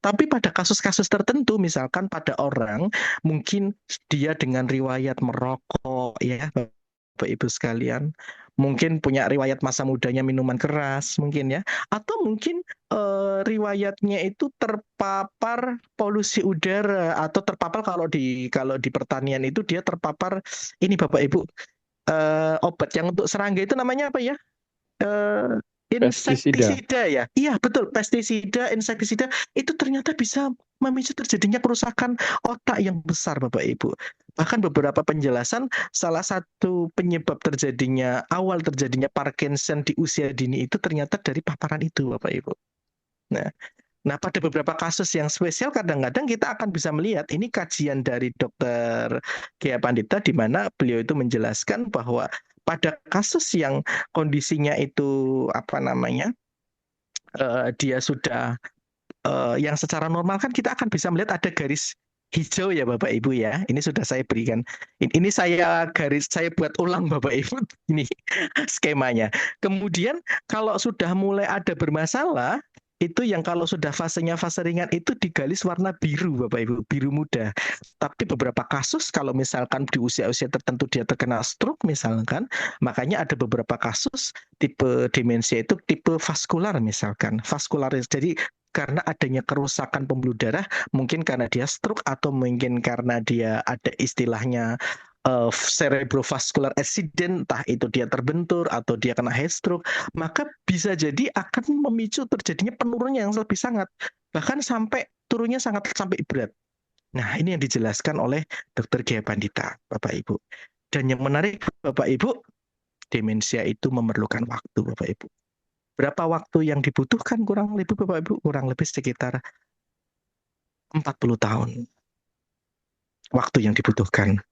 Tapi pada kasus-kasus tertentu, misalkan pada orang mungkin dia dengan riwayat merokok ya, Bapak Ibu sekalian, mungkin punya riwayat masa mudanya minuman keras mungkin ya, atau mungkin riwayatnya itu terpapar polusi udara atau terpapar kalau di pertanian itu dia terpapar ini Bapak Ibu, obat yang untuk serangga itu namanya apa ya? eh, Pestisida. Insektisida ya. Iya, betul. Pestisida, insektisida itu ternyata bisa memicu terjadinya kerusakan otak yang besar, Bapak Ibu. Bahkan beberapa penjelasan salah satu penyebab awal terjadinya Parkinson di usia dini itu ternyata dari paparan itu, Bapak Ibu. Nah, Nah, pada beberapa kasus yang spesial kadang-kadang kita akan bisa melihat ini kajian dari Dokter Gea Pandita di mana beliau itu menjelaskan bahwa pada kasus yang kondisinya itu apa namanya dia sudah yang secara normal kan kita akan bisa melihat ada garis hijau ya Bapak Ibu ya. Ini sudah saya berikan. Ini saya buat ulang Bapak Ibu ini skemanya. Kemudian kalau sudah mulai ada bermasalah itu yang kalau sudah fasenya fase ringan itu digaris warna biru Bapak Ibu, biru muda. Tapi beberapa kasus kalau misalkan di usia-usia tertentu dia terkena stroke misalkan, makanya ada beberapa kasus tipe demensia itu tipe vaskular misalkan, vaskularis. Jadi karena adanya kerusakan pembuluh darah, mungkin karena dia stroke atau mungkin karena dia ada istilahnya cerebrovascular accident, entah itu dia terbentur atau dia kena heat stroke, maka bisa jadi akan memicu terjadinya penurunan yang lebih sangat, bahkan sampai turunnya sangat sampai berat. Nah, ini yang dijelaskan oleh Dr. Gea Pandita, Bapak Ibu. Dan yang menarik, Bapak Ibu, demensia itu memerlukan waktu, Bapak Ibu. Berapa waktu yang dibutuhkan kurang lebih Bapak Ibu? Kurang lebih sekitar 40 tahun waktu yang dibutuhkan.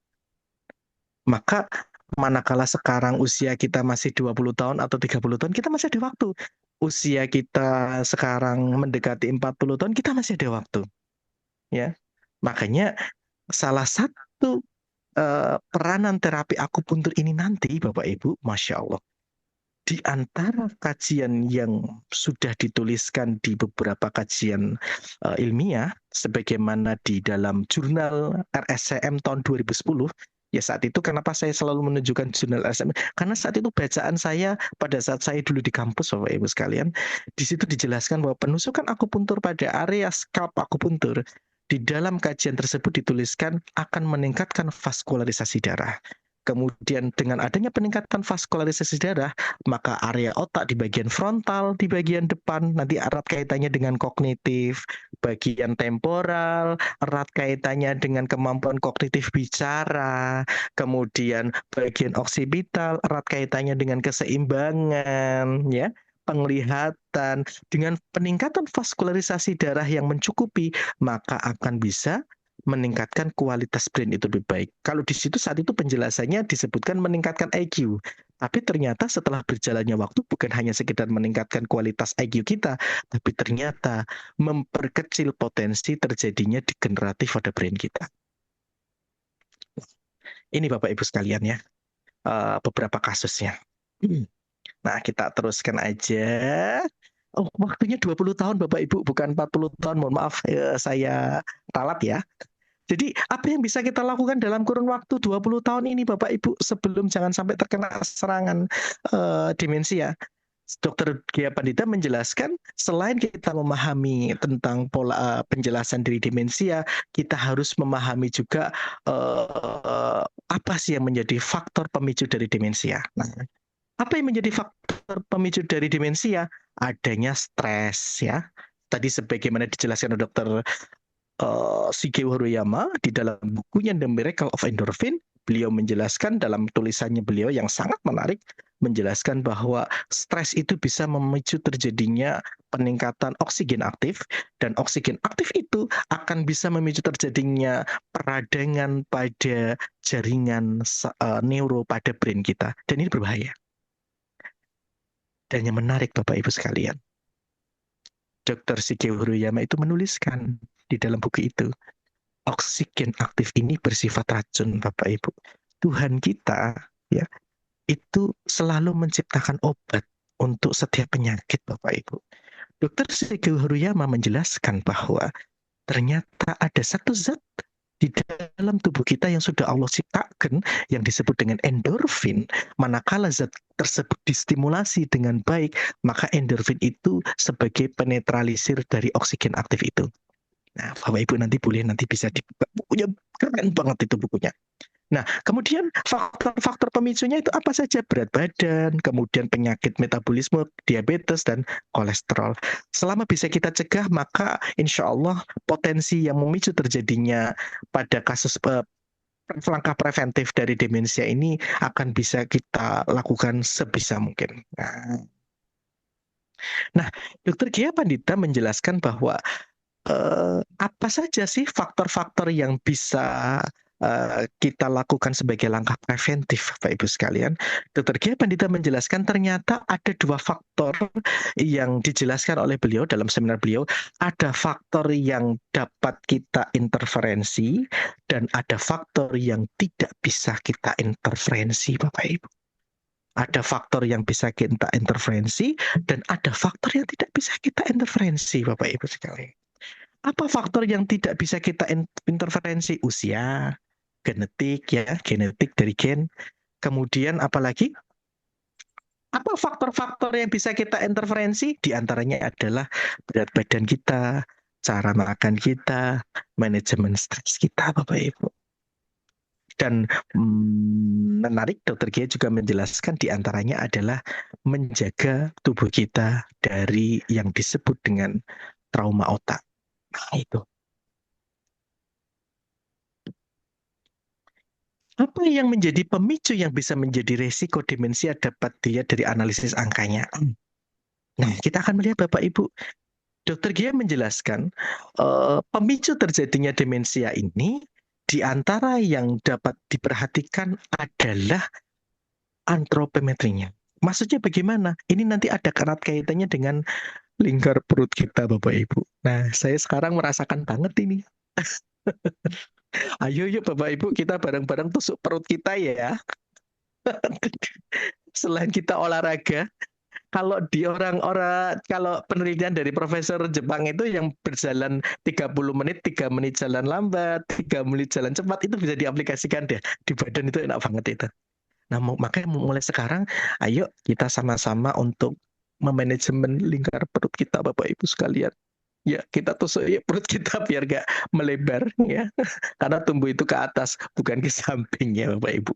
Maka manakala sekarang usia kita masih 20 tahun atau 30 tahun, kita masih ada waktu. Usia kita sekarang mendekati 40 tahun, kita masih ada waktu. Ya. Makanya salah satu peranan terapi akupuntur ini nanti Bapak Ibu, Masya Allah, di antara kajian yang sudah dituliskan di beberapa kajian ilmiah, sebagaimana di dalam jurnal RSCM tahun 2010, ya saat itu kenapa saya selalu menunjukkan jurnal RSCM? Karena saat itu bacaan saya pada saat saya dulu di kampus, Bapak Ibu sekalian, di situ dijelaskan bahwa penusukan akupuntur pada area scalp akupuntur di dalam kajian tersebut dituliskan akan meningkatkan vaskularisasi darah. Kemudian dengan adanya peningkatan vaskularisasi darah, maka area otak di bagian frontal, di bagian depan, nanti erat kaitannya dengan kognitif, bagian temporal, erat kaitannya dengan kemampuan kognitif bicara, kemudian bagian oksipital, erat kaitannya dengan keseimbangan, ya, penglihatan. Dengan peningkatan vaskularisasi darah yang mencukupi, maka akan bisa meningkatkan kualitas brain itu lebih baik. Kalau di situ saat itu penjelasannya disebutkan meningkatkan IQ. Tapi ternyata setelah berjalannya waktu bukan hanya sekedar meningkatkan kualitas IQ kita, tapi ternyata memperkecil potensi terjadinya degeneratif pada brain kita. Ini Bapak Ibu sekalian ya, beberapa kasusnya. Nah, kita teruskan aja. Oh, waktunya 20 tahun Bapak Ibu, bukan 40 tahun. Mohon maaf, saya ralat ya. Jadi apa yang bisa kita lakukan dalam kurun waktu 20 tahun ini Bapak Ibu sebelum jangan sampai terkena serangan demensia? Dr. Gia Pandita menjelaskan selain kita memahami tentang pola penjelasan dari demensia, kita harus memahami juga apa sih yang menjadi faktor pemicu dari demensia. Nah, apa yang menjadi faktor pemicu dari demensia? Adanya stres ya. Tadi sebagaimana dijelaskan oleh Dr. Shigeo Horiyama di dalam bukunya The Miracle of Endorphin, beliau menjelaskan dalam tulisannya beliau yang sangat menarik, menjelaskan bahwa stres itu bisa memicu terjadinya peningkatan oksigen aktif, dan oksigen aktif itu akan bisa memicu terjadinya peradangan pada jaringan neuro pada brain kita, dan ini berbahaya. Dan yang menarik Bapak Ibu sekalian, Dr. Shigeo Horiyama itu menuliskan di dalam buku itu, oksigen aktif ini bersifat racun Bapak Ibu. Tuhan kita ya itu selalu menciptakan obat untuk setiap penyakit Bapak Ibu. Dr. Shigeo Horiyama menjelaskan bahwa ternyata ada satu zat di dalam tubuh kita yang sudah Allah ciptakan yang disebut dengan endorfin. Manakala zat tersebut distimulasi dengan baik, maka endorfin itu sebagai penetralisir dari oksigen aktif itu. Nah, Bapak Ibu nanti bisa dibuka bukunya, keren banget itu bukunya. Nah, kemudian faktor-faktor pemicunya itu apa saja? Berat badan, kemudian penyakit metabolisme, diabetes, dan kolesterol. Selama bisa kita cegah, maka insya Allah potensi yang memicu terjadinya pada kasus langkah preventif dari demensia ini akan bisa kita lakukan sebisa mungkin. Nah, Dr. Gia Pandita menjelaskan bahwa apa saja sih faktor-faktor yang bisa kita lakukan sebagai langkah preventif, Bapak Ibu sekalian. Dr. Gia Pandita menjelaskan ternyata ada dua faktor yang dijelaskan oleh beliau dalam seminar beliau. Ada faktor yang dapat kita interferensi dan ada faktor yang tidak bisa kita interferensi, Bapak Ibu. Ada faktor yang bisa kita interferensi dan ada faktor yang tidak bisa kita interferensi, Bapak Ibu sekalian. Apa faktor yang tidak bisa kita interferensi? Usia, genetik ya, genetik dari gen. Kemudian apalagi? Apa faktor-faktor yang bisa kita interferensi? Di antaranya adalah berat badan kita, cara makan kita, manajemen stres kita, Bapak Ibu. Dan menarik, Dr. Gia juga menjelaskan di antaranya adalah menjaga tubuh kita dari yang disebut dengan trauma otak. Nah, itu. Apa yang menjadi pemicu yang bisa menjadi resiko demensia dapat dilihat dari analisis angkanya. Nah, kita akan melihat Bapak Ibu. Dr. Gia menjelaskan pemicu terjadinya demensia ini di antara yang dapat diperhatikan adalah antropometrinya. Maksudnya bagaimana? Ini nanti ada erat kaitannya dengan lingkar perut kita, Bapak Ibu. Nah, saya sekarang merasakan banget ini. Ayo yuk Bapak Ibu, kita bareng-bareng tusuk perut kita ya. Selain kita olahraga, kalau penelitian dari Profesor Jepang itu yang berjalan 30 menit, 3 menit jalan lambat, 3 menit jalan cepat, itu bisa diaplikasikan deh. Di badan itu enak banget itu. Nah, makanya mulai sekarang, ayo kita sama-sama untuk memanajemen lingkar perut kita, Bapak Ibu sekalian. Ya, kita tusuk ya perut kita biar gak melebar ya. Karena tumbuh itu ke atas, bukan ke samping ya Bapak Ibu.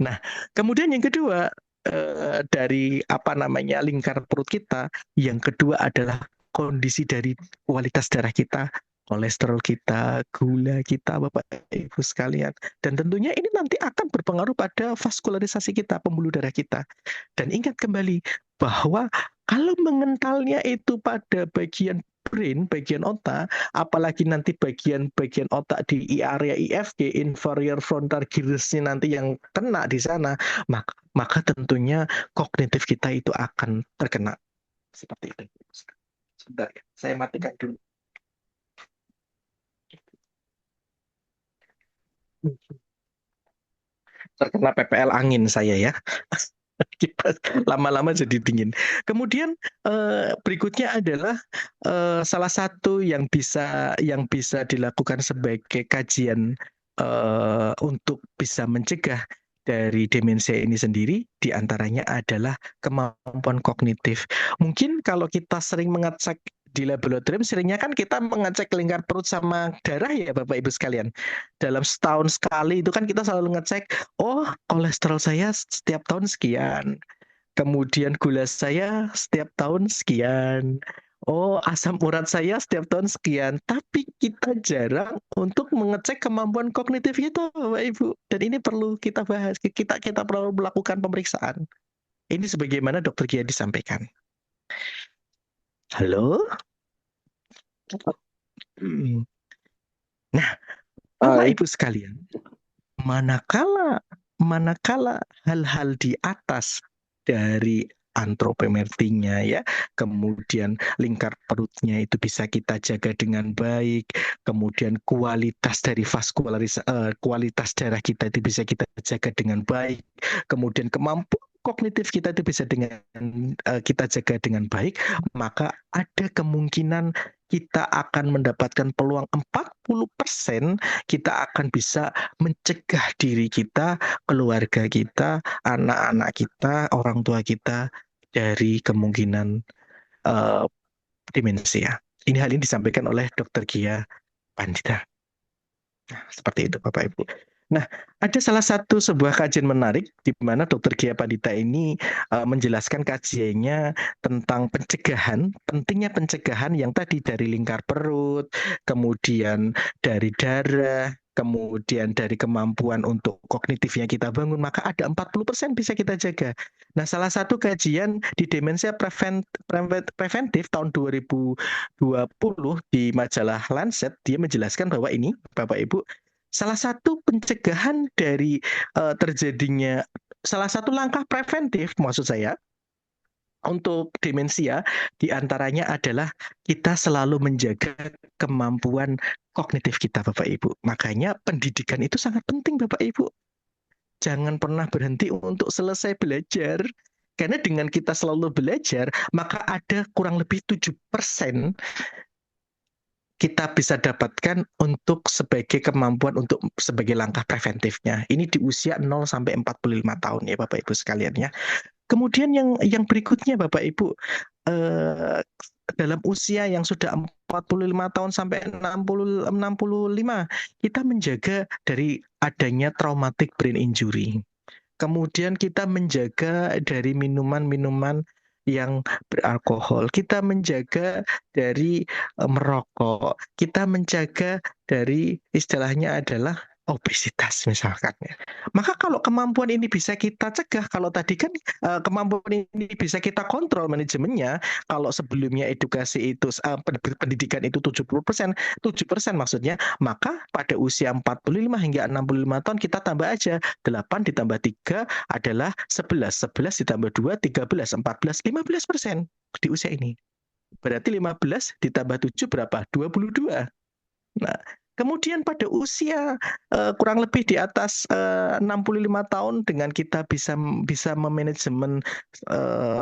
Nah, kemudian yang kedua dari lingkar perut kita, yang kedua adalah kondisi dari kualitas darah kita, kolesterol kita, gula kita, Bapak Ibu sekalian. Dan tentunya ini nanti akan berpengaruh pada vaskularisasi kita, pembuluh darah kita. Dan ingat kembali bahwa kalau mengentalnya itu pada bagian brain, bagian otak, apalagi nanti bagian otak di area IFG, inferior frontal gyrus-nya nanti yang kena di sana, maka tentunya kognitif kita itu akan terkena. Seperti itu. Sebentar ya, saya matikan dulu. Terkena PPL angin saya ya. Lama-lama jadi dingin. Kemudian berikutnya adalah salah satu yang bisa dilakukan sebagai kajian untuk bisa mencegah dari demensia ini sendiri diantaranya adalah kemampuan kognitif. Mungkin kalau kita sering mengecek di laboratorium, seringnya kan kita mengecek lingkar perut sama darah ya Bapak Ibu sekalian. Dalam setahun sekali itu kan kita selalu ngecek, oh kolesterol saya setiap tahun sekian, kemudian gula saya setiap tahun sekian. Oh, asam urat saya setiap tahun sekian. Tapi kita jarang untuk mengecek kemampuan kognitif kita, Bapak Ibu. Dan ini perlu kita bahas. Kita perlu melakukan pemeriksaan. Ini sebagaimana Dokter Gia disampaikan. Halo? Hmm. Nah, Bapak Hai. Ibu sekalian, manakala manakala hal-hal di atas dari antropometrinya ya, kemudian lingkar perutnya itu bisa kita jaga dengan baik, kemudian kualitas dari kualitas darah kita itu bisa kita jaga dengan baik, kemudian kemampuan kognitif kita itu bisa kita jaga dengan baik, maka ada kemungkinan kita akan mendapatkan peluang 40% kita akan bisa mencegah diri kita, keluarga kita, anak-anak kita, orang tua kita dari kemungkinan uh, demensia. Hal ini disampaikan oleh Dr. Gia Pandita. Nah, seperti itu Bapak Ibu. Nah, ada salah satu sebuah kajian menarik di mana Dr. Gia Pandita ini menjelaskan kajiannya tentang pencegahan, pentingnya pencegahan yang tadi dari lingkar perut, kemudian dari darah, kemudian dari kemampuan untuk kognitifnya kita bangun, maka ada 40% bisa kita jaga. Nah, salah satu kajian di demensia preventif tahun 2020 di majalah Lancet, dia menjelaskan bahwa ini, Bapak Ibu, salah satu pencegahan dari terjadinya, salah satu langkah preventif maksud saya untuk demensia diantaranya adalah kita selalu menjaga kemampuan kognitif kita Bapak Ibu. Makanya pendidikan itu sangat penting Bapak Ibu. Jangan pernah berhenti untuk selesai belajar. Karena dengan kita selalu belajar, maka ada kurang lebih 7% kita bisa dapatkan untuk sebagai kemampuan untuk sebagai langkah preventifnya. Ini di usia 0 sampai 45 tahun ya Bapak Ibu sekalian ya. Kemudian yang berikutnya Bapak Ibu, dalam usia yang sudah 45 tahun sampai 65, kita menjaga dari adanya traumatic brain injury. Kemudian kita menjaga dari minuman-minuman yang beralkohol. Kita menjaga dari merokok. Kita menjaga dari istilahnya adalah obesitas misalkan. Maka kalau kemampuan ini bisa kita cegah, kalau tadi kan kemampuan ini bisa kita kontrol manajemennya, kalau sebelumnya edukasi itu pendidikan itu 70%, 7% maksudnya, maka pada usia 45 hingga 65 tahun kita tambah aja 8 ditambah 3 adalah 11. 11 ditambah 2, 13, 14, 15% di usia ini. Berarti 15 ditambah 7 berapa? 22. Nah, kemudian pada usia kurang lebih di atas 65 tahun dengan kita bisa memanajemen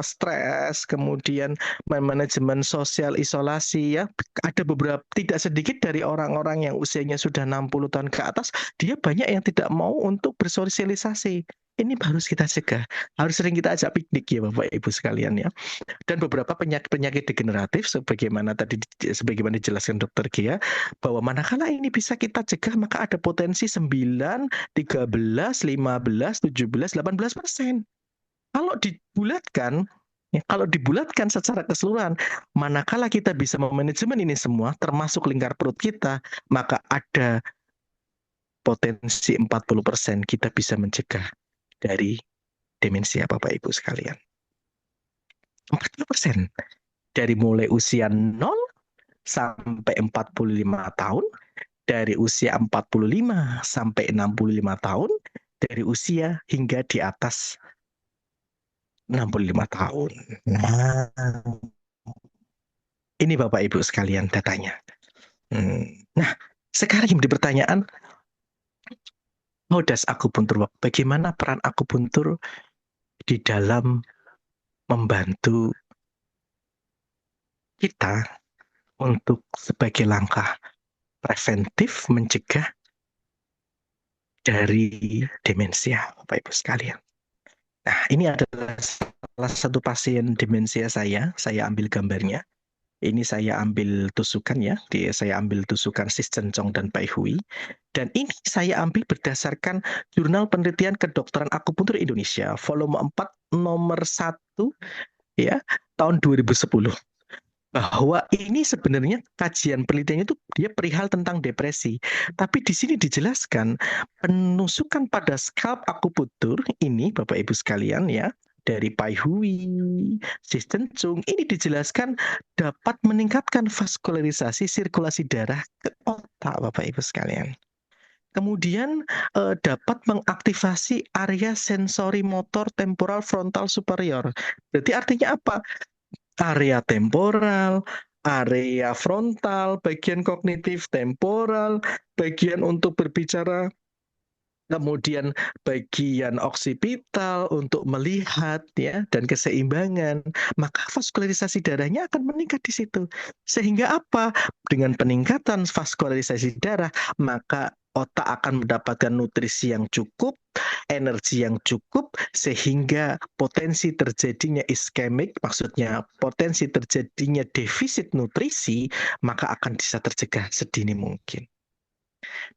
stres, kemudian manajemen sosial isolasi ya. Ada beberapa, tidak sedikit dari orang-orang yang usianya sudah 60 tahun ke atas, dia banyak yang tidak mau untuk bersosialisasi. Ini harus kita cegah. Harus sering kita ajak piknik ya Bapak Ibu sekalian ya. Dan beberapa penyakit degeneratif sebagaimana dijelaskan Dokter Gia, bahwa manakala ini bisa kita cegah maka ada potensi 9, 13, 15, 17, 18%. Kalau dibulatkan secara keseluruhan, manakala kita bisa memanajemen ini semua termasuk lingkar perut kita, maka ada potensi 40% kita bisa mencegah dari demensia Bapak Ibu sekalian. 40%. Dari mulai usia 0 sampai 45 tahun, dari usia 45 sampai 65 tahun, dari usia hingga di atas 65 tahun. Nah, ini Bapak Ibu sekalian datanya. Nah, sekarang yang menjadi pertanyaan, how does akupuntur work? Bagaimana peran akupuntur di dalam membantu kita untuk sebagai langkah preventif mencegah dari demensia, Bapak Ibu sekalian. Nah, ini adalah salah satu pasien demensia saya ambil gambarnya. Ini saya ambil tusukan ya, saya ambil tusukan Sisten Chong dan Pai Hui. Dan ini saya ambil berdasarkan Jurnal Penelitian Kedokteran Akupuntur Indonesia, volume 4, nomor 1, ya, tahun 2010. Bahwa ini sebenarnya kajian penelitiannya itu dia perihal tentang depresi. Tapi di sini dijelaskan penusukan pada scalp akupuntur ini Bapak Ibu sekalian ya, dari Pai Hui, Sisten Chung, ini dijelaskan dapat meningkatkan vaskularisasi sirkulasi darah ke otak Bapak Ibu sekalian. Kemudian dapat mengaktifasi area sensori motor temporal frontal superior. Berarti artinya apa? Area temporal, area frontal, bagian kognitif temporal, bagian untuk berbicara, kemudian bagian oksipital untuk melihat ya dan keseimbangan, maka vaskularisasi darahnya akan meningkat di situ. Sehingga apa? Dengan peningkatan vaskularisasi darah, maka otak akan mendapatkan nutrisi yang cukup, energi yang cukup, sehingga potensi terjadinya iskemik, maksudnya potensi terjadinya defisit nutrisi, maka akan bisa tercegah sedini mungkin.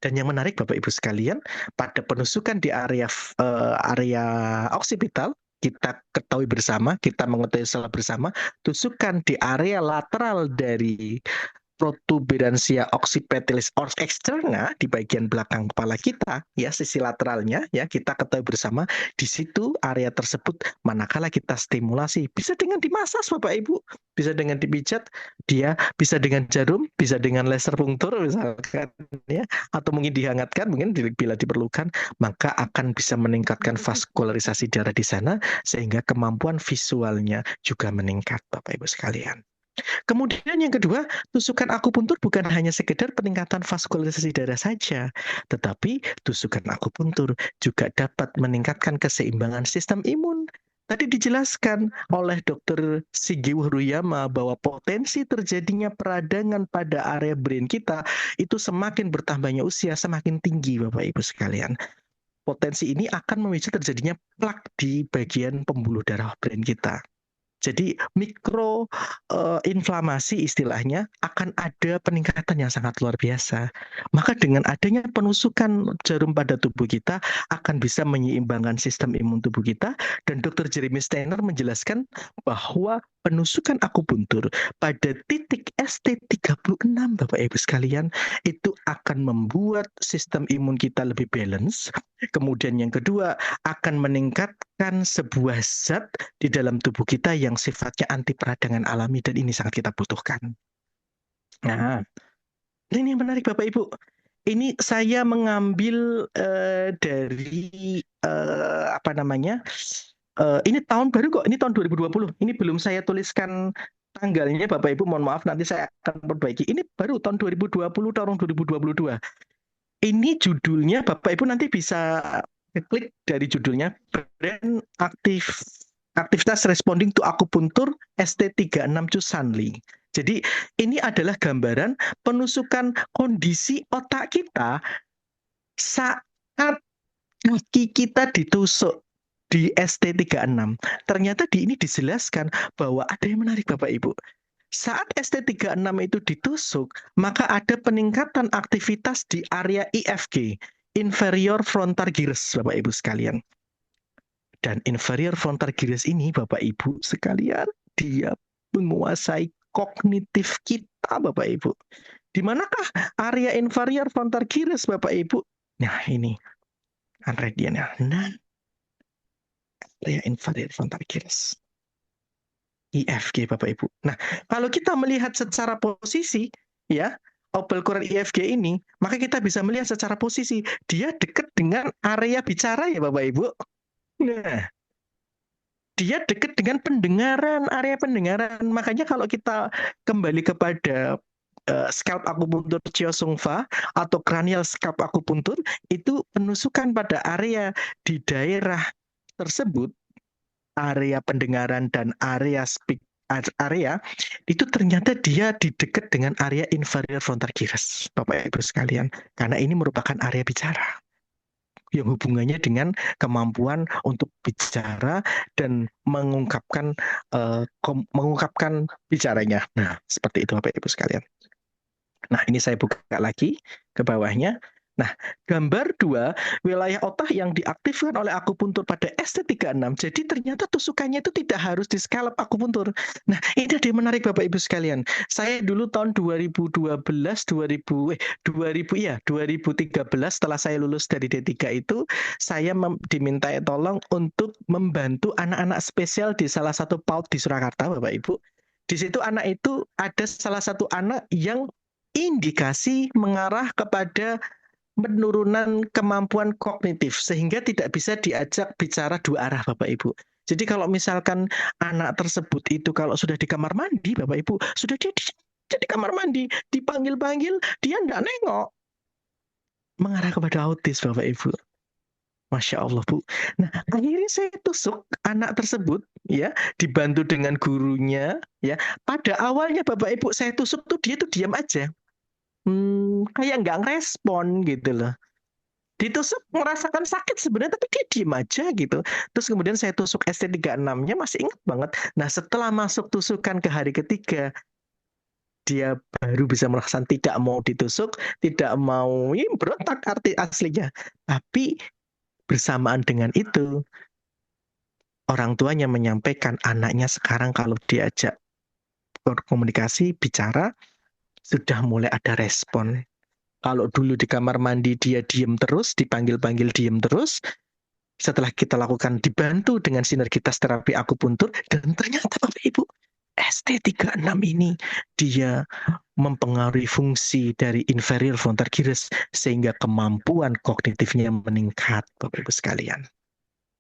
Dan yang menarik Bapak Ibu sekalian, pada penusukan di area oksipital, kita ketahui bersama, kita mengetahui secara bersama, tusukan di area lateral dari protuberansia occipitalis ors externa di bagian belakang kepala kita, ya sisi lateralnya, ya kita ketahui bersama di situ area tersebut manakala kita stimulasi bisa dengan dimasas Bapak Ibu, bisa dengan dipijat, dia bisa dengan jarum, bisa dengan laser punktur misalkan, ya atau mungkin dihangatkan, mungkin bila diperlukan, maka akan bisa meningkatkan vaskularisasi darah di sana sehingga kemampuan visualnya juga meningkat Bapak Ibu sekalian. Kemudian yang kedua, tusukan akupuntur bukan hanya sekedar peningkatan vaskularisasi darah saja, tetapi tusukan akupuntur juga dapat meningkatkan keseimbangan sistem imun. Tadi dijelaskan oleh Dr. Shigeru Ruyama bahwa potensi terjadinya peradangan pada area brain kita itu semakin bertambahnya usia semakin tinggi Bapak Ibu sekalian. Potensi ini akan memicu terjadinya plak di bagian pembuluh darah brain kita. Jadi mikroinflamasi istilahnya akan ada peningkatan yang sangat luar biasa. Maka dengan adanya penusukan jarum pada tubuh kita akan bisa menyeimbangkan sistem imun tubuh kita. Dan Dr. Jeremy Steiner menjelaskan bahwa penusukan akupuntur pada titik ST36 Bapak Ibu sekalian itu akan membuat sistem imun kita lebih balance. Kemudian yang kedua akan meningkatkan sebuah zat di dalam tubuh kita yang sifatnya anti peradangan alami dan ini sangat kita butuhkan. Nah, ini yang menarik Bapak Ibu. Ini saya mengambil dari apa namanya? Ini tahun baru kok, ini tahun 2020. Ini belum saya tuliskan tanggalnya Bapak Ibu, mohon maaf nanti saya akan perbaiki. Ini baru tahun 2020, tahun 2022. Ini judulnya Bapak Ibu nanti bisa klik dari judulnya Brain Aktivitas Responding to Acupuncture ST36 Chusanli. Jadi ini adalah gambaran penusukan kondisi otak kita saat kaki kita ditusuk di ST36. Ternyata di ini dijelaskan bahwa ada yang menarik Bapak Ibu. Saat ST36 itu ditusuk, maka ada peningkatan aktivitas di area IFG, inferior frontal gyrus, Bapak Ibu sekalian. Dan inferior frontal gyrus ini, Bapak Ibu sekalian, dia menguasai kognitif kita, Bapak Ibu. Di manakah area inferior frontal gyrus, Bapak Ibu? Nah, ini radiannya. Nah, area inferior frontal gyrus. IFG Bapak Ibu. Nah, kalau kita melihat secara posisi ya, obel koran IFG ini, maka kita bisa melihat secara posisi dia dekat dengan area bicara ya Bapak Ibu. Nah, dia dekat dengan pendengaran, area pendengaran. Makanya kalau kita kembali kepada scalp akupuntur Chio Sung Fa atau cranial scalp akupuntur itu penusukan pada area di daerah tersebut, area pendengaran dan area itu ternyata dia di dekat dengan area inferior frontal gyrus Bapak Ibu sekalian, karena ini merupakan area bicara. yang hubungannya dengan kemampuan untuk bicara dan mengungkapkan bicaranya. Nah, seperti itu Bapak Ibu sekalian. Nah, ini saya buka lagi ke bawahnya. Nah, gambar 2, wilayah otak yang diaktifkan oleh akupuntur pada ST36. Jadi ternyata tusukannya itu tidak harus di scalp akupuntur. Nah, ini ada yang menarik Bapak Ibu sekalian. Saya dulu tahun 2013 setelah saya lulus dari D3 itu, saya dimintai tolong untuk membantu anak-anak spesial di salah satu PAUD di Surakarta, Bapak Ibu. Di situ anak itu ada salah satu anak yang indikasi mengarah kepada penurunan kemampuan kognitif sehingga tidak bisa diajak bicara dua arah Bapak Ibu. Jadi kalau misalkan anak tersebut itu kalau sudah di kamar mandi Bapak Ibu, sudah dia di kamar mandi, dipanggil-panggil, dia enggak nengok. Mengarah kepada autis Bapak Ibu. Masya Allah Bu. Nah akhirnya saya tusuk anak tersebut ya, dibantu dengan gurunya ya. Pada awalnya Bapak Ibu saya tusuk tuh dia tuh diam aja. Kayak nggak ngerespon gitu loh. Ditusuk merasakan sakit sebenarnya tapi dia diem aja gitu. Terus kemudian saya tusuk ST36-nya masih ingat banget. Nah setelah masuk tusukan ke hari ketiga, dia baru bisa merasakan tidak mau ditusuk, tidak mau, ini berontak arti aslinya. Tapi bersamaan dengan itu, orang tuanya menyampaikan anaknya sekarang kalau diajak berkomunikasi, bicara, sudah mulai ada respon. Kalau dulu di kamar mandi dia diem terus, dipanggil-panggil diem terus, setelah kita lakukan dibantu dengan sinergitas terapi akupuntur, dan ternyata Bapak Ibu, ST36 ini dia mempengaruhi fungsi dari inferior frontal gyrus sehingga kemampuan kognitifnya meningkat Bapak Ibu sekalian.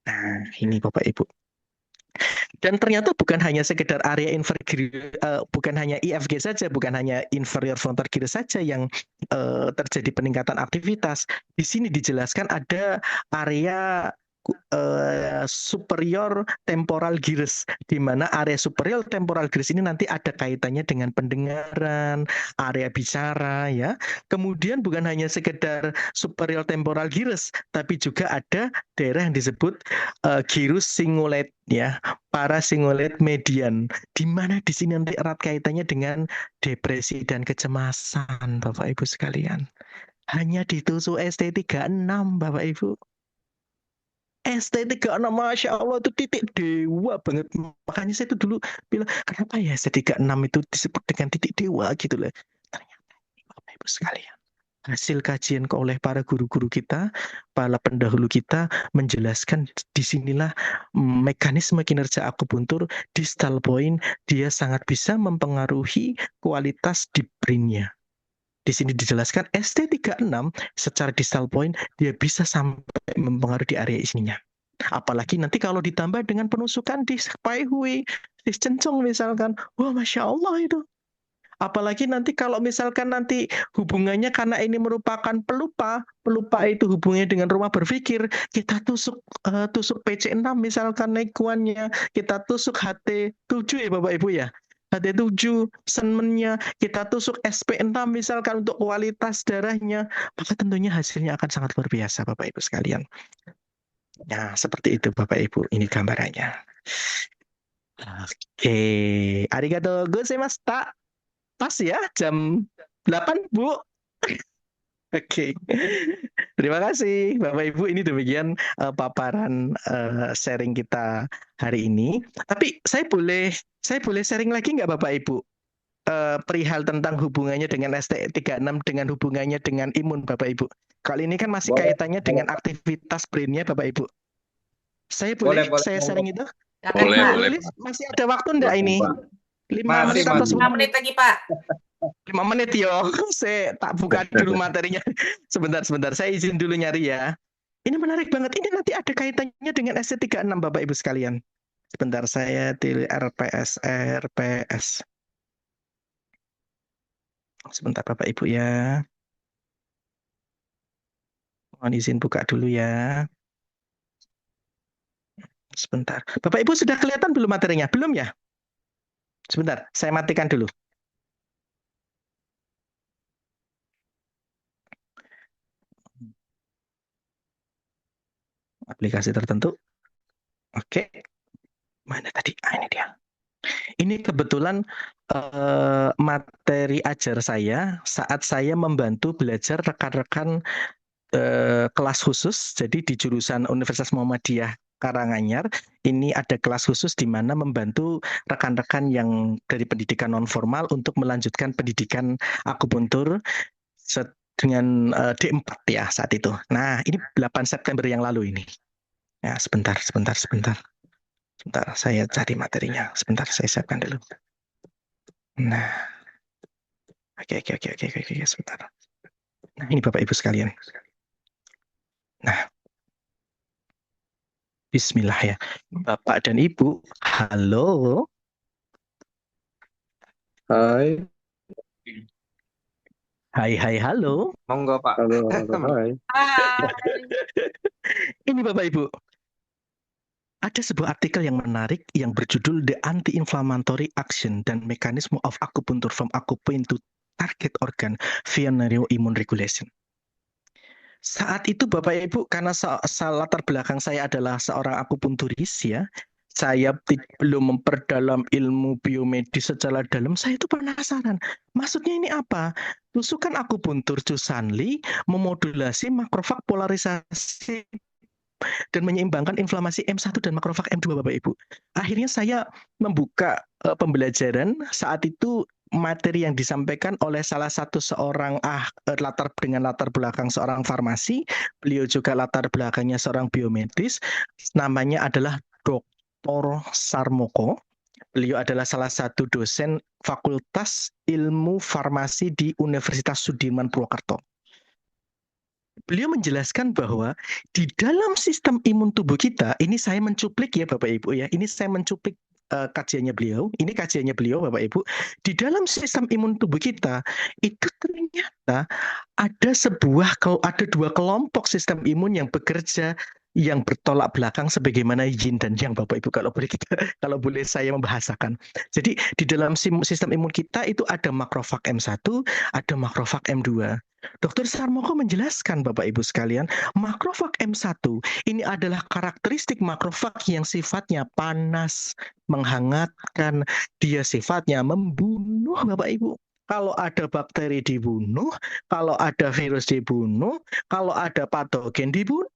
Nah, ini Bapak Ibu. Dan ternyata bukan hanya sekedar area bukan hanya IFG saja, bukan hanya inferior frontal gyrus saja yang terjadi peningkatan aktivitas. Di sini dijelaskan ada area superior temporal gyrus, di mana area superior temporal gyrus ini nanti ada kaitannya dengan pendengaran, area bicara ya. Kemudian bukan hanya sekedar superior temporal gyrus, tapi juga ada daerah yang disebut gyrus cingulate ya, paracingulate median, di mana di sini nanti erat kaitannya dengan depresi dan kecemasan Bapak Ibu sekalian. Hanya ditusuk ST36 Bapak Ibu. ST36 Masya Allah itu titik dewa banget. Makanya saya itu dulu bilang, kenapa ya ST36 itu disebut dengan titik dewa gitu loh. Ternyata Bapak Ibu sekalian, hasil kajian oleh para guru-guru kita, para pendahulu kita menjelaskan disinilah mekanisme kinerja akupuntur distal point, dia sangat bisa mempengaruhi kualitas di brain-nya. Di sini dijelaskan ST36 secara distal point dia bisa sampai mempengaruhi di area isinya. Apalagi nanti kalau ditambah dengan penusukan di Pai Hui, di Cencong misalkan, wah Masya Allah itu. Apalagi nanti kalau misalkan nanti hubungannya karena ini merupakan pelupa itu hubungannya dengan rumah berpikir, kita tusuk PC6 misalkan naikuannya, kita tusuk HT7 ya Bapak Ibu ya. HT7 senmennya, kita tusuk SP6 misalkan untuk kualitas darahnya, maka tentunya hasilnya akan sangat luar biasa Bapak Ibu sekalian. Nah, seperti itu Bapak Ibu, ini gambarannya. Oke, arigato gozaimashita. Pas ya jam 8 Bu. Oke. Terima kasih Bapak Ibu, ini demikian paparan sharing kita hari ini. Tapi saya boleh sharing lagi nggak Bapak Ibu? Perihal tentang hubungannya dengan ST36 dengan hubungannya dengan imun Bapak Ibu. Kali ini kan masih kaitannya dengan aktivitas brain-nya Bapak Ibu. Saya boleh saya sharing itu? Boleh. Masih ada waktu enggak ini? 5 menit atau 10 5 menit lagi Pak. 5 menit yo, saya tak buka dulu materinya. Sebentar, saya izin dulu nyari ya. Ini menarik banget, ini nanti ada kaitannya dengan ST36 Bapak Ibu sekalian. Sebentar, saya pilih RPS. Sebentar Bapak Ibu ya. Mohon izin buka dulu ya. Sebentar. Bapak Ibu sudah kelihatan belum materinya? Belum ya? Sebentar, saya matikan dulu. aplikasi tertentu. Oke, mana tadi? Ini dia. Ini kebetulan materi ajar saya saat saya membantu belajar rekan-rekan kelas khusus. Jadi di jurusan Universitas Muhammadiyah Karanganyar ini ada kelas khusus di mana membantu rekan-rekan yang dari pendidikan non formal untuk melanjutkan pendidikan akupuntur dengan D4 ya saat itu. Nah, ini 8 September yang lalu ini. Ya, sebentar, saya cari materinya. Sebentar, saya siapkan dulu. Nah, oke, sebentar. Nah, ini Bapak Ibu sekalian. Nah, Bismillah ya. Bapak dan Ibu, halo. Hai. Hai, halo. Monggo Pak. Halo, hai. Hai. Ini Bapak Ibu. Ada sebuah artikel yang menarik yang berjudul The Anti-Inflammatory Action dan Mechanism of Acupuncture from Acupuncture to Target Organ via Neuroimmune Regulation. Saat itu Bapak Ibu, karena latar belakang saya adalah seorang akupunturis ya, saya belum memperdalam ilmu biomedis secara dalam, saya itu penasaran. Maksudnya ini apa? Tusukan akupuntur Cusanli memodulasi makrofag polarisasi dan menyeimbangkan inflamasi M1 dan makrofag M2 Bapak Ibu. Akhirnya saya membuka pembelajaran saat itu materi yang disampaikan oleh salah satu seorang dengan latar belakang seorang farmasi, beliau juga latar belakangnya seorang biomedis, namanya adalah Dr. Sarmoko. Beliau adalah salah satu dosen Fakultas Ilmu Farmasi di Universitas Sudirman Purwokerto. Beliau menjelaskan bahwa di dalam sistem imun tubuh kita, ini saya mencuplik ya Bapak Ibu ya, ini saya mencuplik kajiannya beliau, ini kajiannya beliau Bapak Ibu, di dalam sistem imun tubuh kita, itu ternyata ada dua kelompok sistem imun yang bekerja yang bertolak belakang sebagaimana yin dan yang Bapak Ibu kalau boleh saya membahasakan. Jadi di dalam sistem imun kita itu ada makrofag M1, ada makrofag M2. Dr. Sarmoko menjelaskan Bapak Ibu sekalian, makrofag M1 ini adalah karakteristik makrofag yang sifatnya panas, menghangatkan, dia sifatnya membunuh Bapak Ibu. Kalau ada bakteri dibunuh, kalau ada virus dibunuh, kalau ada patogen dibunuh,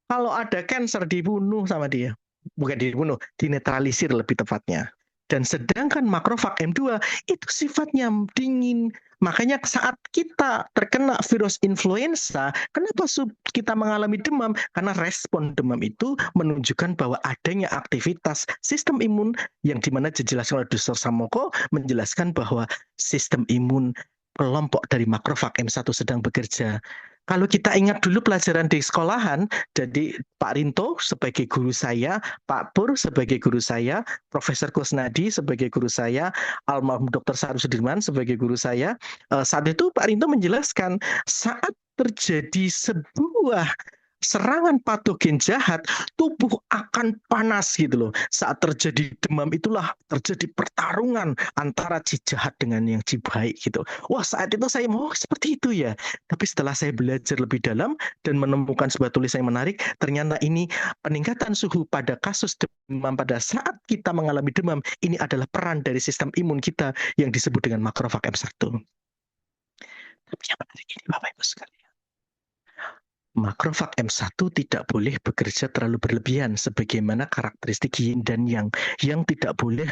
kalau ada kanker dibunuh sama dia. Bukan dibunuh, dinetralisir lebih tepatnya. Dan sedangkan makrofag M2 itu sifatnya dingin. Makanya saat kita terkena virus influenza, kenapa kita mengalami demam? Karena respon demam itu menunjukkan bahwa adanya aktivitas sistem imun yang dimana dijelaskan oleh Dr. Sarmoko menjelaskan bahwa sistem imun kelompok dari makrofag M1 sedang bekerja. Kalau kita ingat dulu pelajaran di sekolahan, jadi Pak Rinto sebagai guru saya, Pak Pur sebagai guru saya, Profesor Kusnadi sebagai guru saya, almarhum Dr. Saru Sudirman sebagai guru saya, saat itu Pak Rinto menjelaskan saat terjadi sebuah serangan patogen jahat, tubuh akan panas gitu loh. Saat terjadi demam itulah terjadi pertarungan antara si jahat dengan yang si baik gitu. Wah, saat itu saya mau seperti itu ya. Tapi setelah saya belajar lebih dalam dan menemukan sebuah tulisan yang menarik, ternyata ini peningkatan suhu pada kasus demam pada saat kita mengalami demam, ini adalah peran dari sistem imun kita yang disebut dengan makrofag M1. Tapi yang menarik ini Bapak Ibu sekalian, makrofag M1 tidak boleh bekerja terlalu berlebihan sebagaimana karakteristik yin dan yang tidak boleh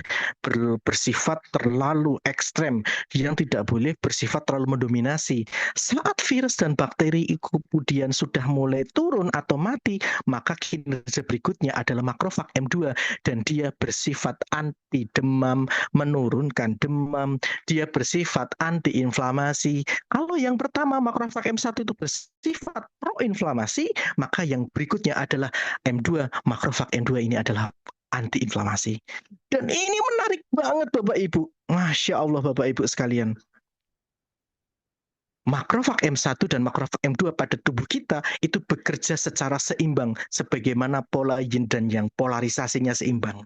bersifat terlalu ekstrem, yang tidak boleh bersifat terlalu mendominasi. Saat virus dan bakteri kemudian sudah mulai turun atau mati, maka kinerja berikutnya adalah makrofag M2 dan dia bersifat anti demam, menurunkan demam, dia bersifat anti inflamasi. Kalau yang pertama makrofag M1 itu bersifat pro-inflamasi, maka yang berikutnya adalah M2, makrofag M2 ini adalah anti-inflamasi. Dan ini menarik banget Bapak Ibu. Masya Allah Bapak Ibu sekalian. Makrofag M1 dan makrofag M2 pada tubuh kita itu bekerja secara seimbang sebagaimana pola yin dan yang polarisasinya seimbang.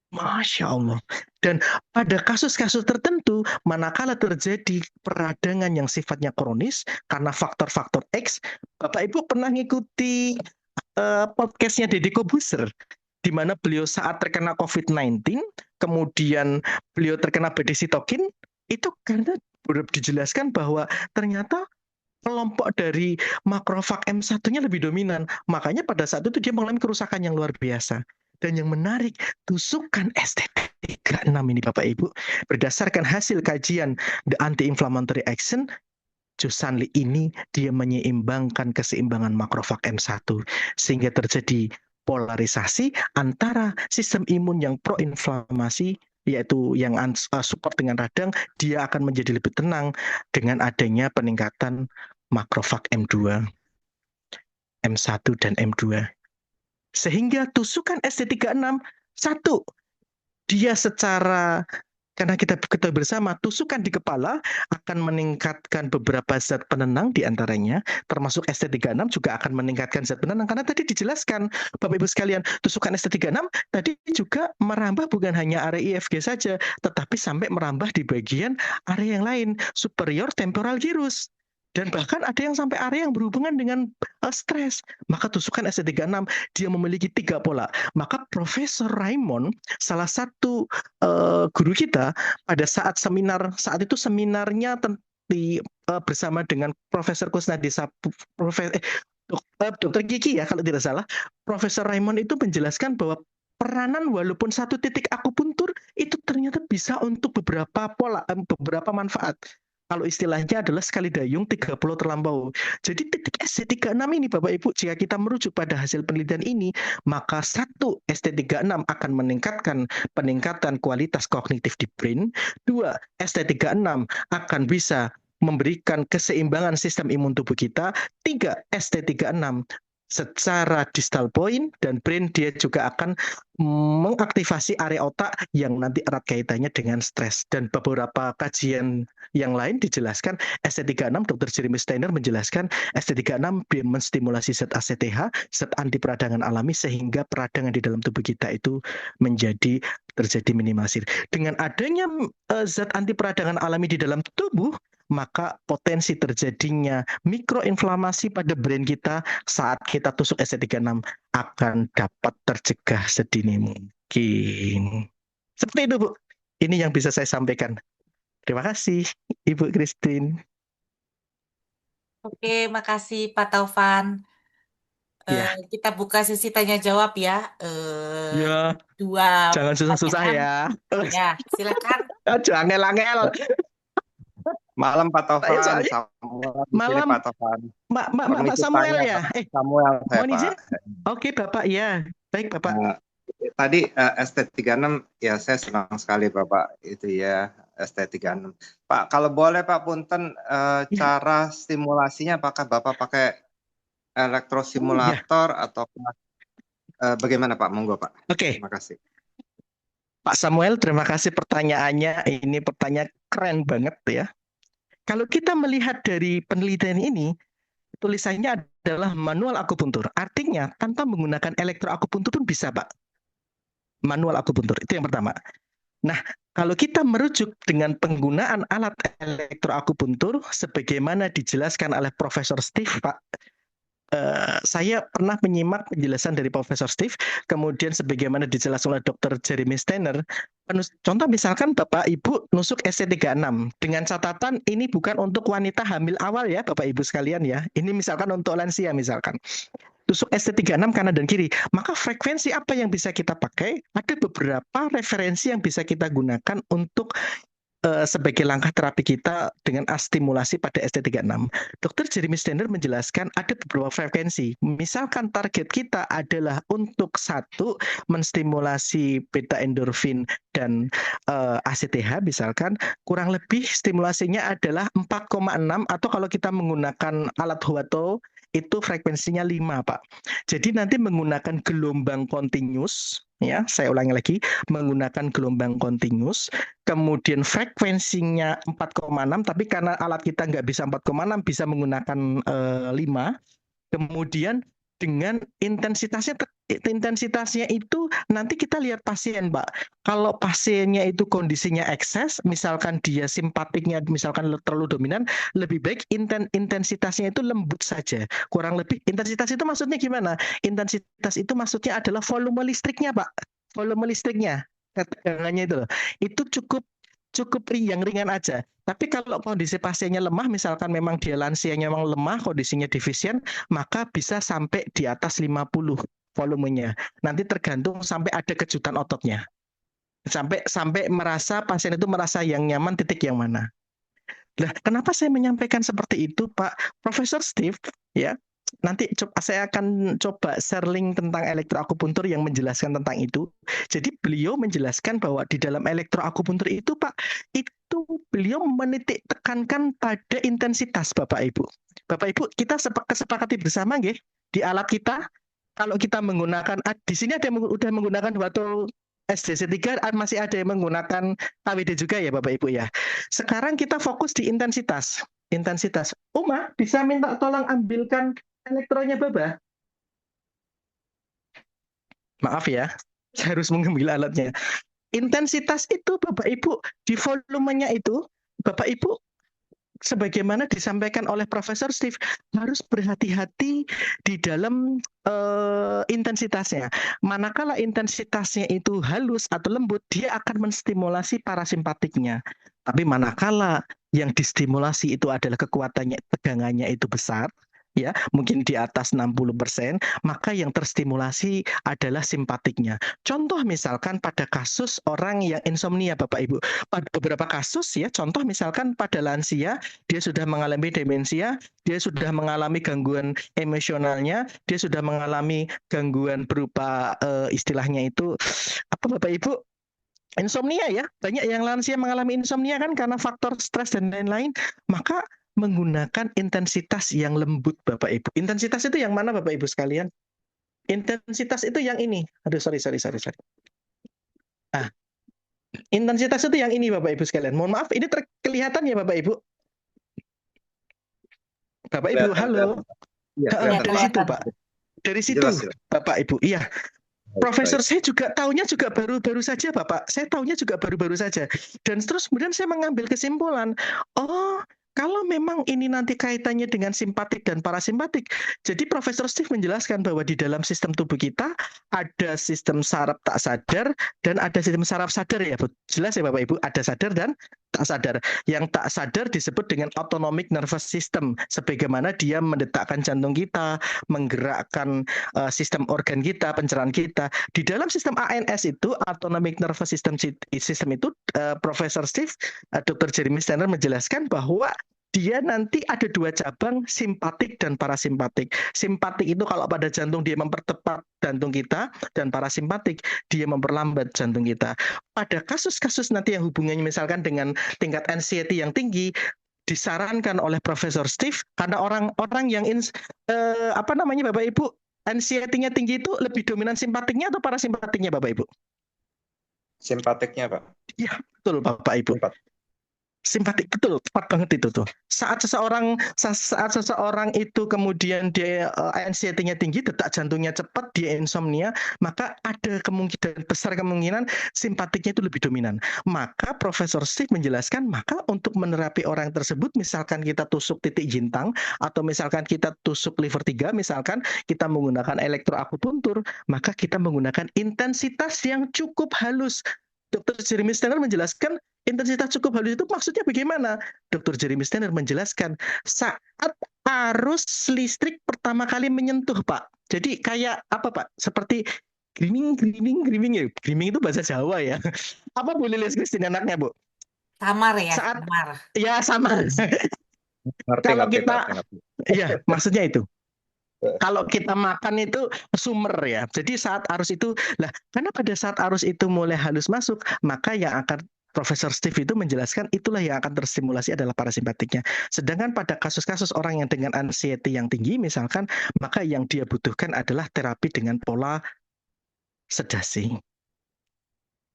Masya Allah. Dan pada kasus-kasus tertentu, manakala terjadi peradangan yang sifatnya kronis karena faktor-faktor X, Bapak Ibu pernah ngikuti podcastnya Deddy Kobuser, di mana beliau saat terkena COVID-19, kemudian beliau terkena badai sitokin, itu karena sudah dijelaskan bahwa ternyata kelompok dari makrofag M1-nya lebih dominan. Makanya pada saat itu dia mengalami kerusakan yang luar biasa. Dan yang menarik, tusukan ST36 ini Bapak Ibu, berdasarkan hasil kajian the anti-inflammatory action, Josanli ini dia menyeimbangkan keseimbangan makrofag M1 sehingga terjadi polarisasi antara sistem imun yang proinflamasi yaitu yang support dengan radang, dia akan menjadi lebih tenang dengan adanya peningkatan makrofag M2, M1 dan M2. Sehingga tusukan ST36 satu, dia secara karena kita ketahui bersama, tusukan di kepala akan meningkatkan beberapa zat penenang diantaranya, termasuk ST36 juga akan meningkatkan zat penenang. Karena tadi dijelaskan, Bapak Ibu sekalian, tusukan ST36 tadi juga merambah bukan hanya area IFG saja, tetapi sampai merambah di bagian area yang lain, superior temporal gyrus. Dan bahkan ada yang sampai area yang berhubungan dengan stres. Maka tusukan ST36 dia memiliki 3 pola. Maka Profesor Raymond, salah satu guru kita pada saat seminar, saat itu seminarnya bersama dengan Profesor Kusnadi Dr. Kiki ya kalau tidak salah, Profesor Raymond itu menjelaskan bahwa peranan walaupun satu titik akupuntur itu ternyata bisa untuk beberapa pola, beberapa manfaat. Kalau istilahnya adalah sekali dayung 30 terlampau. Jadi titik ST36 ini Bapak Ibu, jika kita merujuk pada hasil penelitian ini, maka satu, ST36 akan peningkatan kualitas kognitif di brain. Dua, ST36 akan bisa memberikan keseimbangan sistem imun tubuh kita. Tiga, ST36 secara distal point dan brain dia juga akan mengaktifasi area otak yang nanti erat kaitannya dengan stres. Dan beberapa kajian yang lain dijelaskan ST36, Dr. Jeremy Steiner menjelaskan ST36 menstimulasi zat ACTH, zat anti peradangan alami sehingga peradangan di dalam tubuh kita itu terjadi minimalisir. Dengan adanya zat anti peradangan alami di dalam tubuh, maka potensi terjadinya mikroinflamasi pada brain kita saat kita tusuk ST36 akan dapat tercegah sedini mungkin. Seperti itu, Bu. Ini yang bisa saya sampaikan. Terima kasih, Ibu Christine. Oke, makasih Pak Taufan. Ya. Kita buka sesi tanya jawab ya. Ya. Dua Jangan susah-susah ya. Ya, silakan. Jangan angel. Malam Pak Taufan, Soalnya, malam Pak Taufan. Pak Samuel ya. Samuel saya mohon izin? Pak. Oke Bapak ya. Baik Bapak. Tadi ST36 ya saya senang sekali Bapak itu ya ST36. Pak kalau boleh Pak Punten cara stimulasinya apakah Bapak pakai elektrosimulator atau bagaimana Pak? Monggo Pak. Oke. Terima kasih. Pak Samuel, terima kasih pertanyaannya. Ini pertanyaan keren banget ya. Kalau kita melihat dari penelitian ini, tulisannya adalah manual akupuntur. Artinya tanpa menggunakan elektroakupuntur pun bisa, Pak. Manual akupuntur, itu yang pertama. Nah, kalau kita merujuk dengan penggunaan alat elektroakupuntur, sebagaimana dijelaskan oleh Profesor Steve, Pak, saya pernah menyimak penjelasan dari Profesor Steve, kemudian sebagaimana dijelaskan oleh Dr. Jeremy Steiner. Contoh misalkan Bapak Ibu nusuk ST36 dengan catatan ini bukan untuk wanita hamil awal ya Bapak Ibu sekalian ya. Ini misalkan untuk lansia misalkan. Tusuk ST36 kanan dan kiri. Maka frekuensi apa yang bisa kita pakai? Ada beberapa referensi yang bisa kita gunakan untuk sebagai langkah terapi kita dengan stimulasi pada ST36. Dr. Jeremy Steiner menjelaskan ada beberapa frekuensi. Misalkan target kita adalah untuk satu, menstimulasi beta endorfin dan ACTH misalkan, kurang lebih stimulasinya adalah 4,6 atau kalau kita menggunakan alat Huato itu frekuensinya 5, Pak. Jadi nanti menggunakan gelombang continuous, ya, saya ulangi lagi, menggunakan gelombang continuous, kemudian frekuensinya 4,6, tapi karena alat kita nggak bisa 4,6, bisa menggunakan 5, kemudian dengan intensitasnya itu nanti kita lihat pasien, Pak. Kalau pasiennya itu kondisinya ekses, misalkan dia simpatiknya misalkan terlalu dominan, lebih baik intensitasnya itu lembut saja. Kurang lebih intensitas itu maksudnya gimana? Intensitas itu maksudnya adalah volume listriknya, Pak. Volume listriknya, tegangannya itu loh. Itu cukup yang ringan aja. Tapi kalau kondisi pasiennya lemah, misalkan memang dia lansianya memang lemah, kondisinya defisien, maka bisa sampai di atas 50 volumenya. Nanti tergantung sampai ada kejutan ototnya. Sampai merasa pasien itu merasa yang nyaman titik yang mana. Nah, kenapa saya menyampaikan seperti itu, Pak Profesor Steve? Ya, nanti saya akan coba share link tentang elektroakupuntur yang menjelaskan tentang itu. Jadi beliau menjelaskan bahwa di dalam elektroakupuntur itu, Pak, itu beliau menitik tekankan pada intensitas, Bapak Ibu. Bapak Ibu, kita sepakati bersama, nggih, di alat kita, kalau kita menggunakan, di sini ada yang udah menggunakan batu SDC3, masih ada yang menggunakan AWD juga ya Bapak Ibu ya. Sekarang kita fokus di intensitas. Uma, bisa minta tolong ambilkan elektronya Baba? Maaf ya, saya harus mengambil alatnya. Intensitas itu Bapak Ibu, di volumenya itu, Bapak Ibu, sebagaimana disampaikan oleh Profesor Steve, harus berhati-hati di dalam intensitasnya. Manakala intensitasnya itu halus atau lembut, dia akan menstimulasi parasimpatiknya. Tapi manakala yang distimulasi itu adalah kekuatannya, tegangannya itu besar, ya mungkin di atas 60%, maka yang terstimulasi adalah simpatiknya. Contoh misalkan pada kasus orang yang insomnia Bapak Ibu, pada beberapa kasus ya, contoh misalkan pada lansia, dia sudah mengalami demensia, dia sudah mengalami gangguan emosionalnya, dia sudah mengalami gangguan berupa istilahnya itu apa Bapak Ibu? Insomnia ya, banyak yang lansia mengalami insomnia kan karena faktor stres dan lain-lain, maka menggunakan intensitas yang lembut Bapak Ibu. Intensitas itu yang mana Bapak Ibu sekalian? Intensitas itu yang ini. Aduh, sorry. Intensitas itu yang ini Bapak Ibu sekalian. Mohon maaf, ini kelihatan ya Bapak Ibu? Bapak Ibu, halo. Iya, Dari situ Pak. Dari situ jelas. Bapak Ibu. Iya. Profesor saya juga taunya juga baru-baru saja Bapak. Saya taunya juga baru-baru saja. Dan terus kemudian saya mengambil kesimpulan, oh kalau memang ini nanti kaitannya dengan simpatik dan parasimpatik, jadi Profesor Steve menjelaskan bahwa di dalam sistem tubuh kita ada sistem saraf tak sadar dan ada sistem saraf sadar ya, jelas ya Bapak Ibu, ada sadar dan tak sadar. Yang tak sadar disebut dengan autonomic nervous system, sebagaimana dia mendetakkan jantung kita, menggerakkan sistem organ kita, pencernaan kita. Di dalam sistem ANS itu, autonomic nervous system itu, Profesor Steve, Dr. Jeremy Steiner menjelaskan bahwa dia nanti ada dua cabang, simpatik dan parasimpatik. Simpatik itu kalau pada jantung dia mempercepat jantung kita, dan parasimpatik dia memperlambat jantung kita. Pada kasus-kasus nanti yang hubungannya misalkan dengan tingkat anxiety yang tinggi, disarankan oleh Profesor Steve karena orang-orang yang Bapak Ibu, anxiety-nya tinggi itu lebih dominan simpatiknya atau parasimpatiknya Bapak Ibu? Simpatiknya, Pak. Iya, betul Bapak Ibu. Simpatik, betul, tepat banget itu tuh. Saat seseorang itu kemudian dia anxiety-nya tinggi, detak jantungnya cepat, dia insomnia, maka ada besar kemungkinan simpatiknya itu lebih dominan. Maka Profesor Steve menjelaskan, maka untuk menerapi orang tersebut, misalkan kita tusuk titik jintang, atau misalkan kita tusuk liver 3, misalkan kita menggunakan elektroakupuntur, maka kita menggunakan intensitas yang cukup halus. Dr. Jeremy Steiner menjelaskan intensitas cukup halus itu maksudnya bagaimana? Dr. Jeremy Steiner menjelaskan saat arus listrik pertama kali menyentuh Pak. Jadi kayak apa Pak? Seperti griming ya. Griming itu bahasa Jawa ya. Apa Bu Lilis Christine anaknya Bu? Samar ya, Saat, samar. Ya samar. Kalau kita, ya maksudnya itu. Kalau kita makan itu sumber ya. Jadi saat arus itu, karena pada saat arus itu mulai halus masuk, maka yang akan Profesor Steve itu menjelaskan itulah yang akan terstimulasi adalah parasimpatiknya. Sedangkan pada kasus-kasus orang yang dengan anxiety yang tinggi misalkan, maka yang dia butuhkan adalah terapi dengan pola sedasi.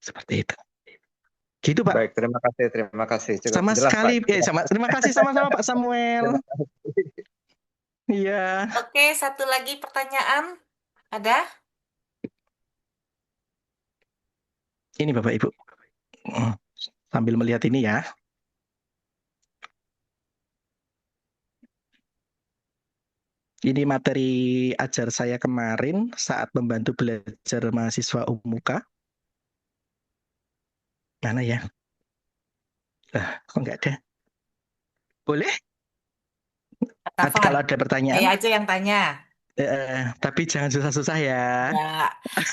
Seperti itu. Gitu Pak. Baik, terima kasih. Cukup sama jelas, sekali, Pak. terima kasih sama-sama Pak Samuel. Iya. Oke, satu lagi pertanyaan. Ada? Ini Bapak Ibu. Sambil melihat ini ya. Ini materi ajar saya kemarin saat membantu belajar mahasiswa UMUKA. Mana ya? Kok nggak ada? Boleh? Kalau Taufan, ada pertanyaan, saya aja yang tanya. tapi jangan susah-susah ya.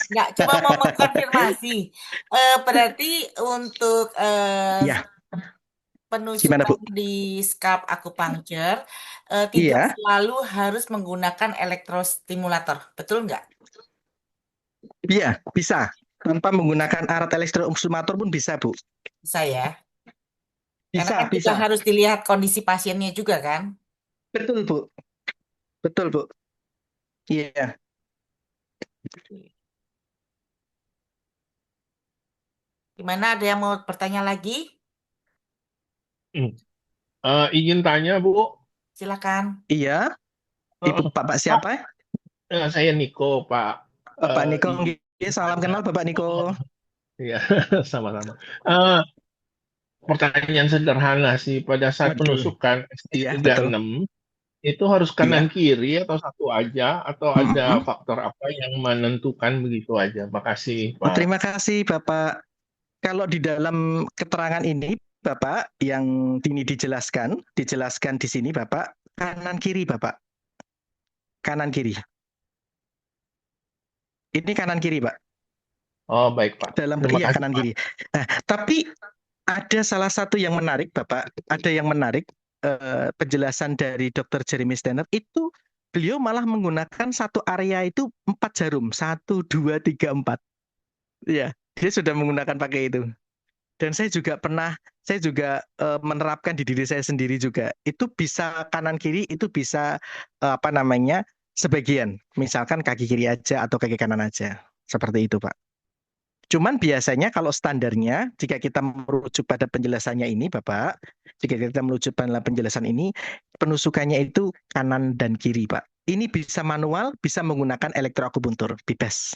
Nggak, cuma mau mengkonfirmasi. Berarti untuk Ya, gimana penusukan Bu? di scalp acupuncture tidak Iya, selalu harus menggunakan elektrostimulator, betul nggak? iya, bisa. Tanpa menggunakan alat elektrosumator pun bisa, Bu. Bisa ya? Karena Bisa, kan juga bisa. harus dilihat kondisi pasiennya juga kan? Betul, Bu. Betul, Bu. Iya. Gimana, ada yang mau bertanya lagi? Izin tanya, Bu. Silakan. Iya, Ibu Eh, Bapak Pak, siapa? saya Niko, Pak. Bapak Niko. Izin. Salam kenal Bapak Niko. Ya, sama-sama. Eh, Pertanyaan sederhana sih, pada saat Waduh. penusukan Iya, betul. ST36 itu harus kanan Iya. kiri atau satu aja, atau ada Mm-mm. faktor apa yang menentukan begitu aja? Makasih, Pak. Terima kasih Bapak. Kalau di dalam keterangan ini Bapak yang ini dijelaskan di sini Bapak kanan kiri Bapak. Kanan kiri. Ini kanan kiri Pak. Oh, baik, Pak. Dalam Terima iya kasih, kanan Pak. kiri. Nah, tapi ada salah satu yang menarik Bapak. Ada yang menarik penjelasan dari Dr. Jeremy Steiner itu beliau malah menggunakan satu area itu 4 jarum. 1, 2, 3, 4. Iya, dia sudah menggunakan pakai itu. Dan saya juga menerapkan di diri saya sendiri juga. Itu bisa kanan kiri, itu bisa sebagian. Misalkan kaki kiri aja atau kaki kanan aja. Seperti itu, Pak. Cuman biasanya kalau standarnya, jika kita merujuk pada penjelasannya ini, Bapak, jika kita merujuk pada penjelasan ini, penusukannya itu kanan dan kiri, Pak. Ini bisa manual, bisa menggunakan elektroakupuntur, bebas.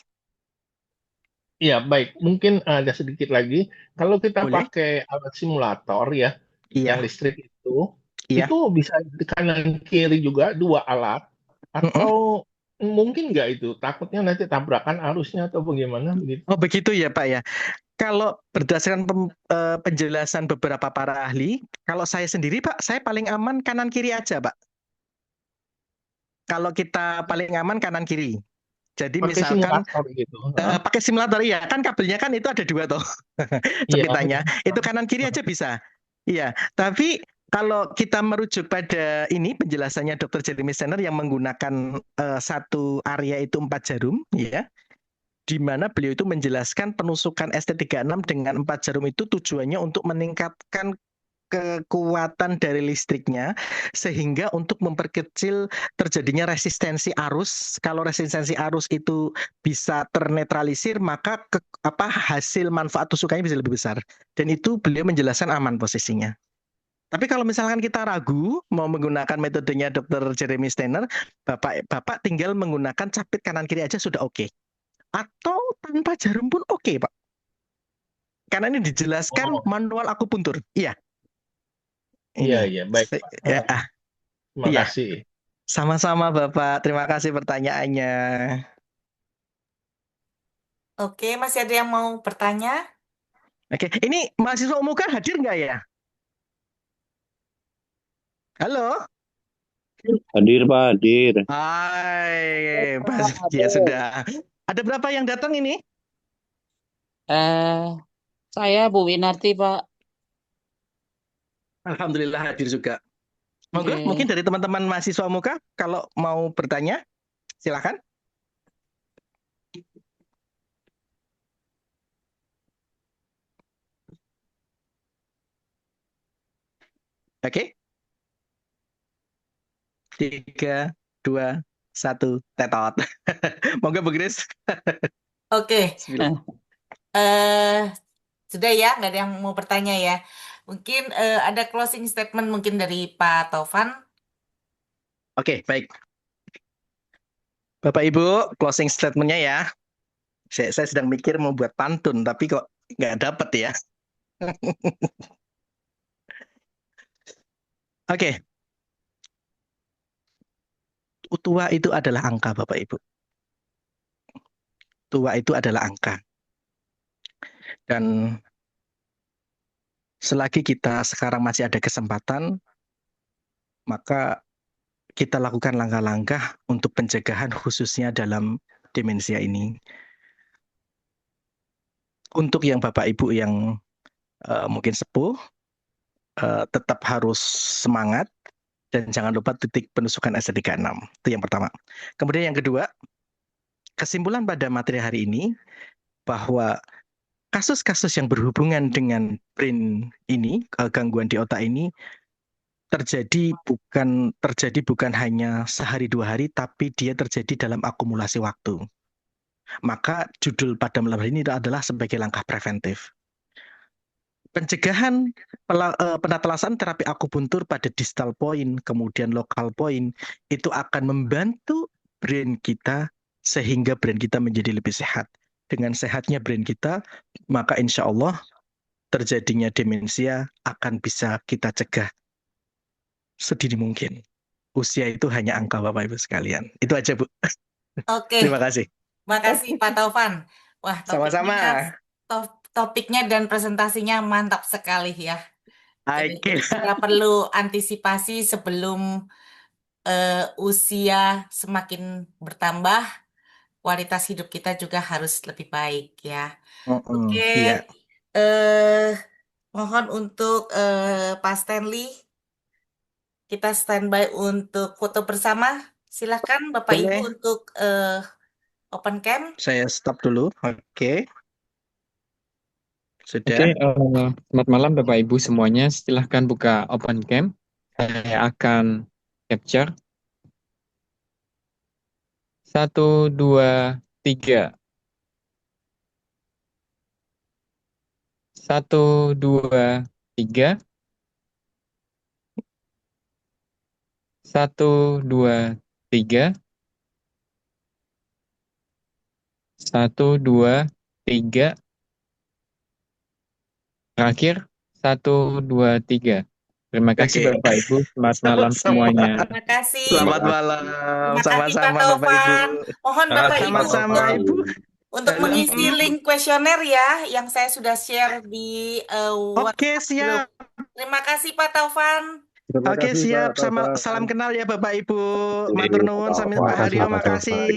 Iya, baik. Mungkin ada sedikit lagi. Kalau kita Boleh? pakai alat simulator ya, yang Iya, listrik iya. itu bisa di kanan kiri juga dua alat, Mm-mm. atau mungkin nggak itu? Takutnya nanti tabrakan arusnya atau bagaimana begitu? Oh, begitu ya, Pak ya. Kalau berdasarkan penjelasan beberapa para ahli, kalau saya sendiri, Pak, saya paling aman kanan kiri aja, Pak. Kalau kita paling aman kanan kiri. Jadi Pakai misalkan simulator gitu. Hah? pakai simulator ya, kan kabelnya kan itu ada 2 toh Iya. cepitannya. Itu kanan kiri aja bisa. Iya, tapi kalau kita merujuk pada ini penjelasannya Dr. Jeremy Steiner yang menggunakan satu area itu 4 jarum, ya, di mana beliau itu menjelaskan penusukan ST36 dengan 4 jarum itu tujuannya untuk meningkatkan kekuatan dari listriknya sehingga untuk memperkecil terjadinya resistensi arus. Kalau resistensi arus itu bisa ternetralisir, maka hasil manfaat tusukannya bisa lebih besar. Dan itu beliau menjelaskan aman posisinya. Tapi kalau misalkan kita ragu mau menggunakan metodenya Dr. Jeremy Steiner, Bapak tinggal menggunakan capit kanan kiri aja sudah oke. Atau tanpa jarum pun oke, Pak. Karena ini dijelaskan manual akupuntur. Iya. Iya, Ini. iya, baik. Ya, Terima iya. kasih. Sama-sama Bapak. Terima kasih pertanyaannya. Oke, masih ada yang mau bertanya? Oke, ini mahasiswa UMUKA hadir nggak ya? Halo? Hadir Pak, hadir. Hai, ya sudah. Ada berapa yang datang ini? Saya Bu Winarti, Pak. Alhamdulillah hadir juga. Monggo, Nggih. mungkin dari teman-teman mahasiswa UMUKA kalau mau bertanya, silakan. Oke. 3, 2, 1, tetot. Monggo Bu Grace. Oke, Bismillah. sudah ya, nggak ada yang mau bertanya ya. Mungkin ada closing statement mungkin dari Pak Taufan. Oke, baik. Bapak Ibu, closing statement-nya ya. Saya sedang mikir mau buat pantun, tapi kok nggak dapet ya. Oke. Tua itu adalah angka, Bapak Ibu. Tua itu adalah angka. Dan selagi kita sekarang masih ada kesempatan, maka kita lakukan langkah-langkah untuk pencegahan khususnya dalam demensia ini. Untuk yang Bapak Ibu yang mungkin sepuh, tetap harus semangat dan jangan lupa titik penusukan ST36. Itu yang pertama. Kemudian yang kedua, kesimpulan pada materi hari ini bahwa kasus-kasus yang berhubungan dengan brain ini, gangguan di otak ini, terjadi bukan hanya sehari dua hari, tapi dia terjadi dalam akumulasi waktu. Maka judul pada malam hari ini adalah sebagai langkah preventif. Pencegahan penatelasan terapi akupuntur pada distal point, kemudian lokal point, itu akan membantu brain kita sehingga brain kita menjadi lebih sehat. Dengan sehatnya brain kita, maka insya Allah terjadinya demensia akan bisa kita cegah sedini mungkin. Usia itu hanya angka, Bapak Ibu sekalian. Itu aja, Bu. Oke, Terima kasih. makasih Pak Taufan. Wah, Sama-sama. topiknya dan presentasinya mantap sekali ya. Jadi Oke. kita perlu antisipasi sebelum usia semakin bertambah, kualitas hidup kita juga harus lebih baik ya. Oke, Iya. mohon untuk Pak Stanley, kita standby untuk foto bersama. Silakan Bapak Boleh. Ibu untuk open cam. Saya stop dulu. Oke. Sudah. Oke, selamat malam Bapak Ibu semuanya. Silahkan buka open cam. Saya akan capture. 1, 2, 3. 1, 2, 3. 1, 2, 3. 1, 2, 3. Terakhir, 1, 2, 3. Terima kasih Oke. Bapak Ibu. Selamat malam semuanya. Terima kasih. Selamat malam. Terima kasih Pak Sama-sama, Bapak Taufan. Ibu. Mohon Bapak Ibu Sama-sama, Ibu. untuk mengisi link kuesioner ya yang saya sudah share di Oke, siap. Terima kasih Pak Taufan. Oke, siap. Salam kenal ya Bapak Ibu. Matur nuwun sambil Pak Haryo, makasih.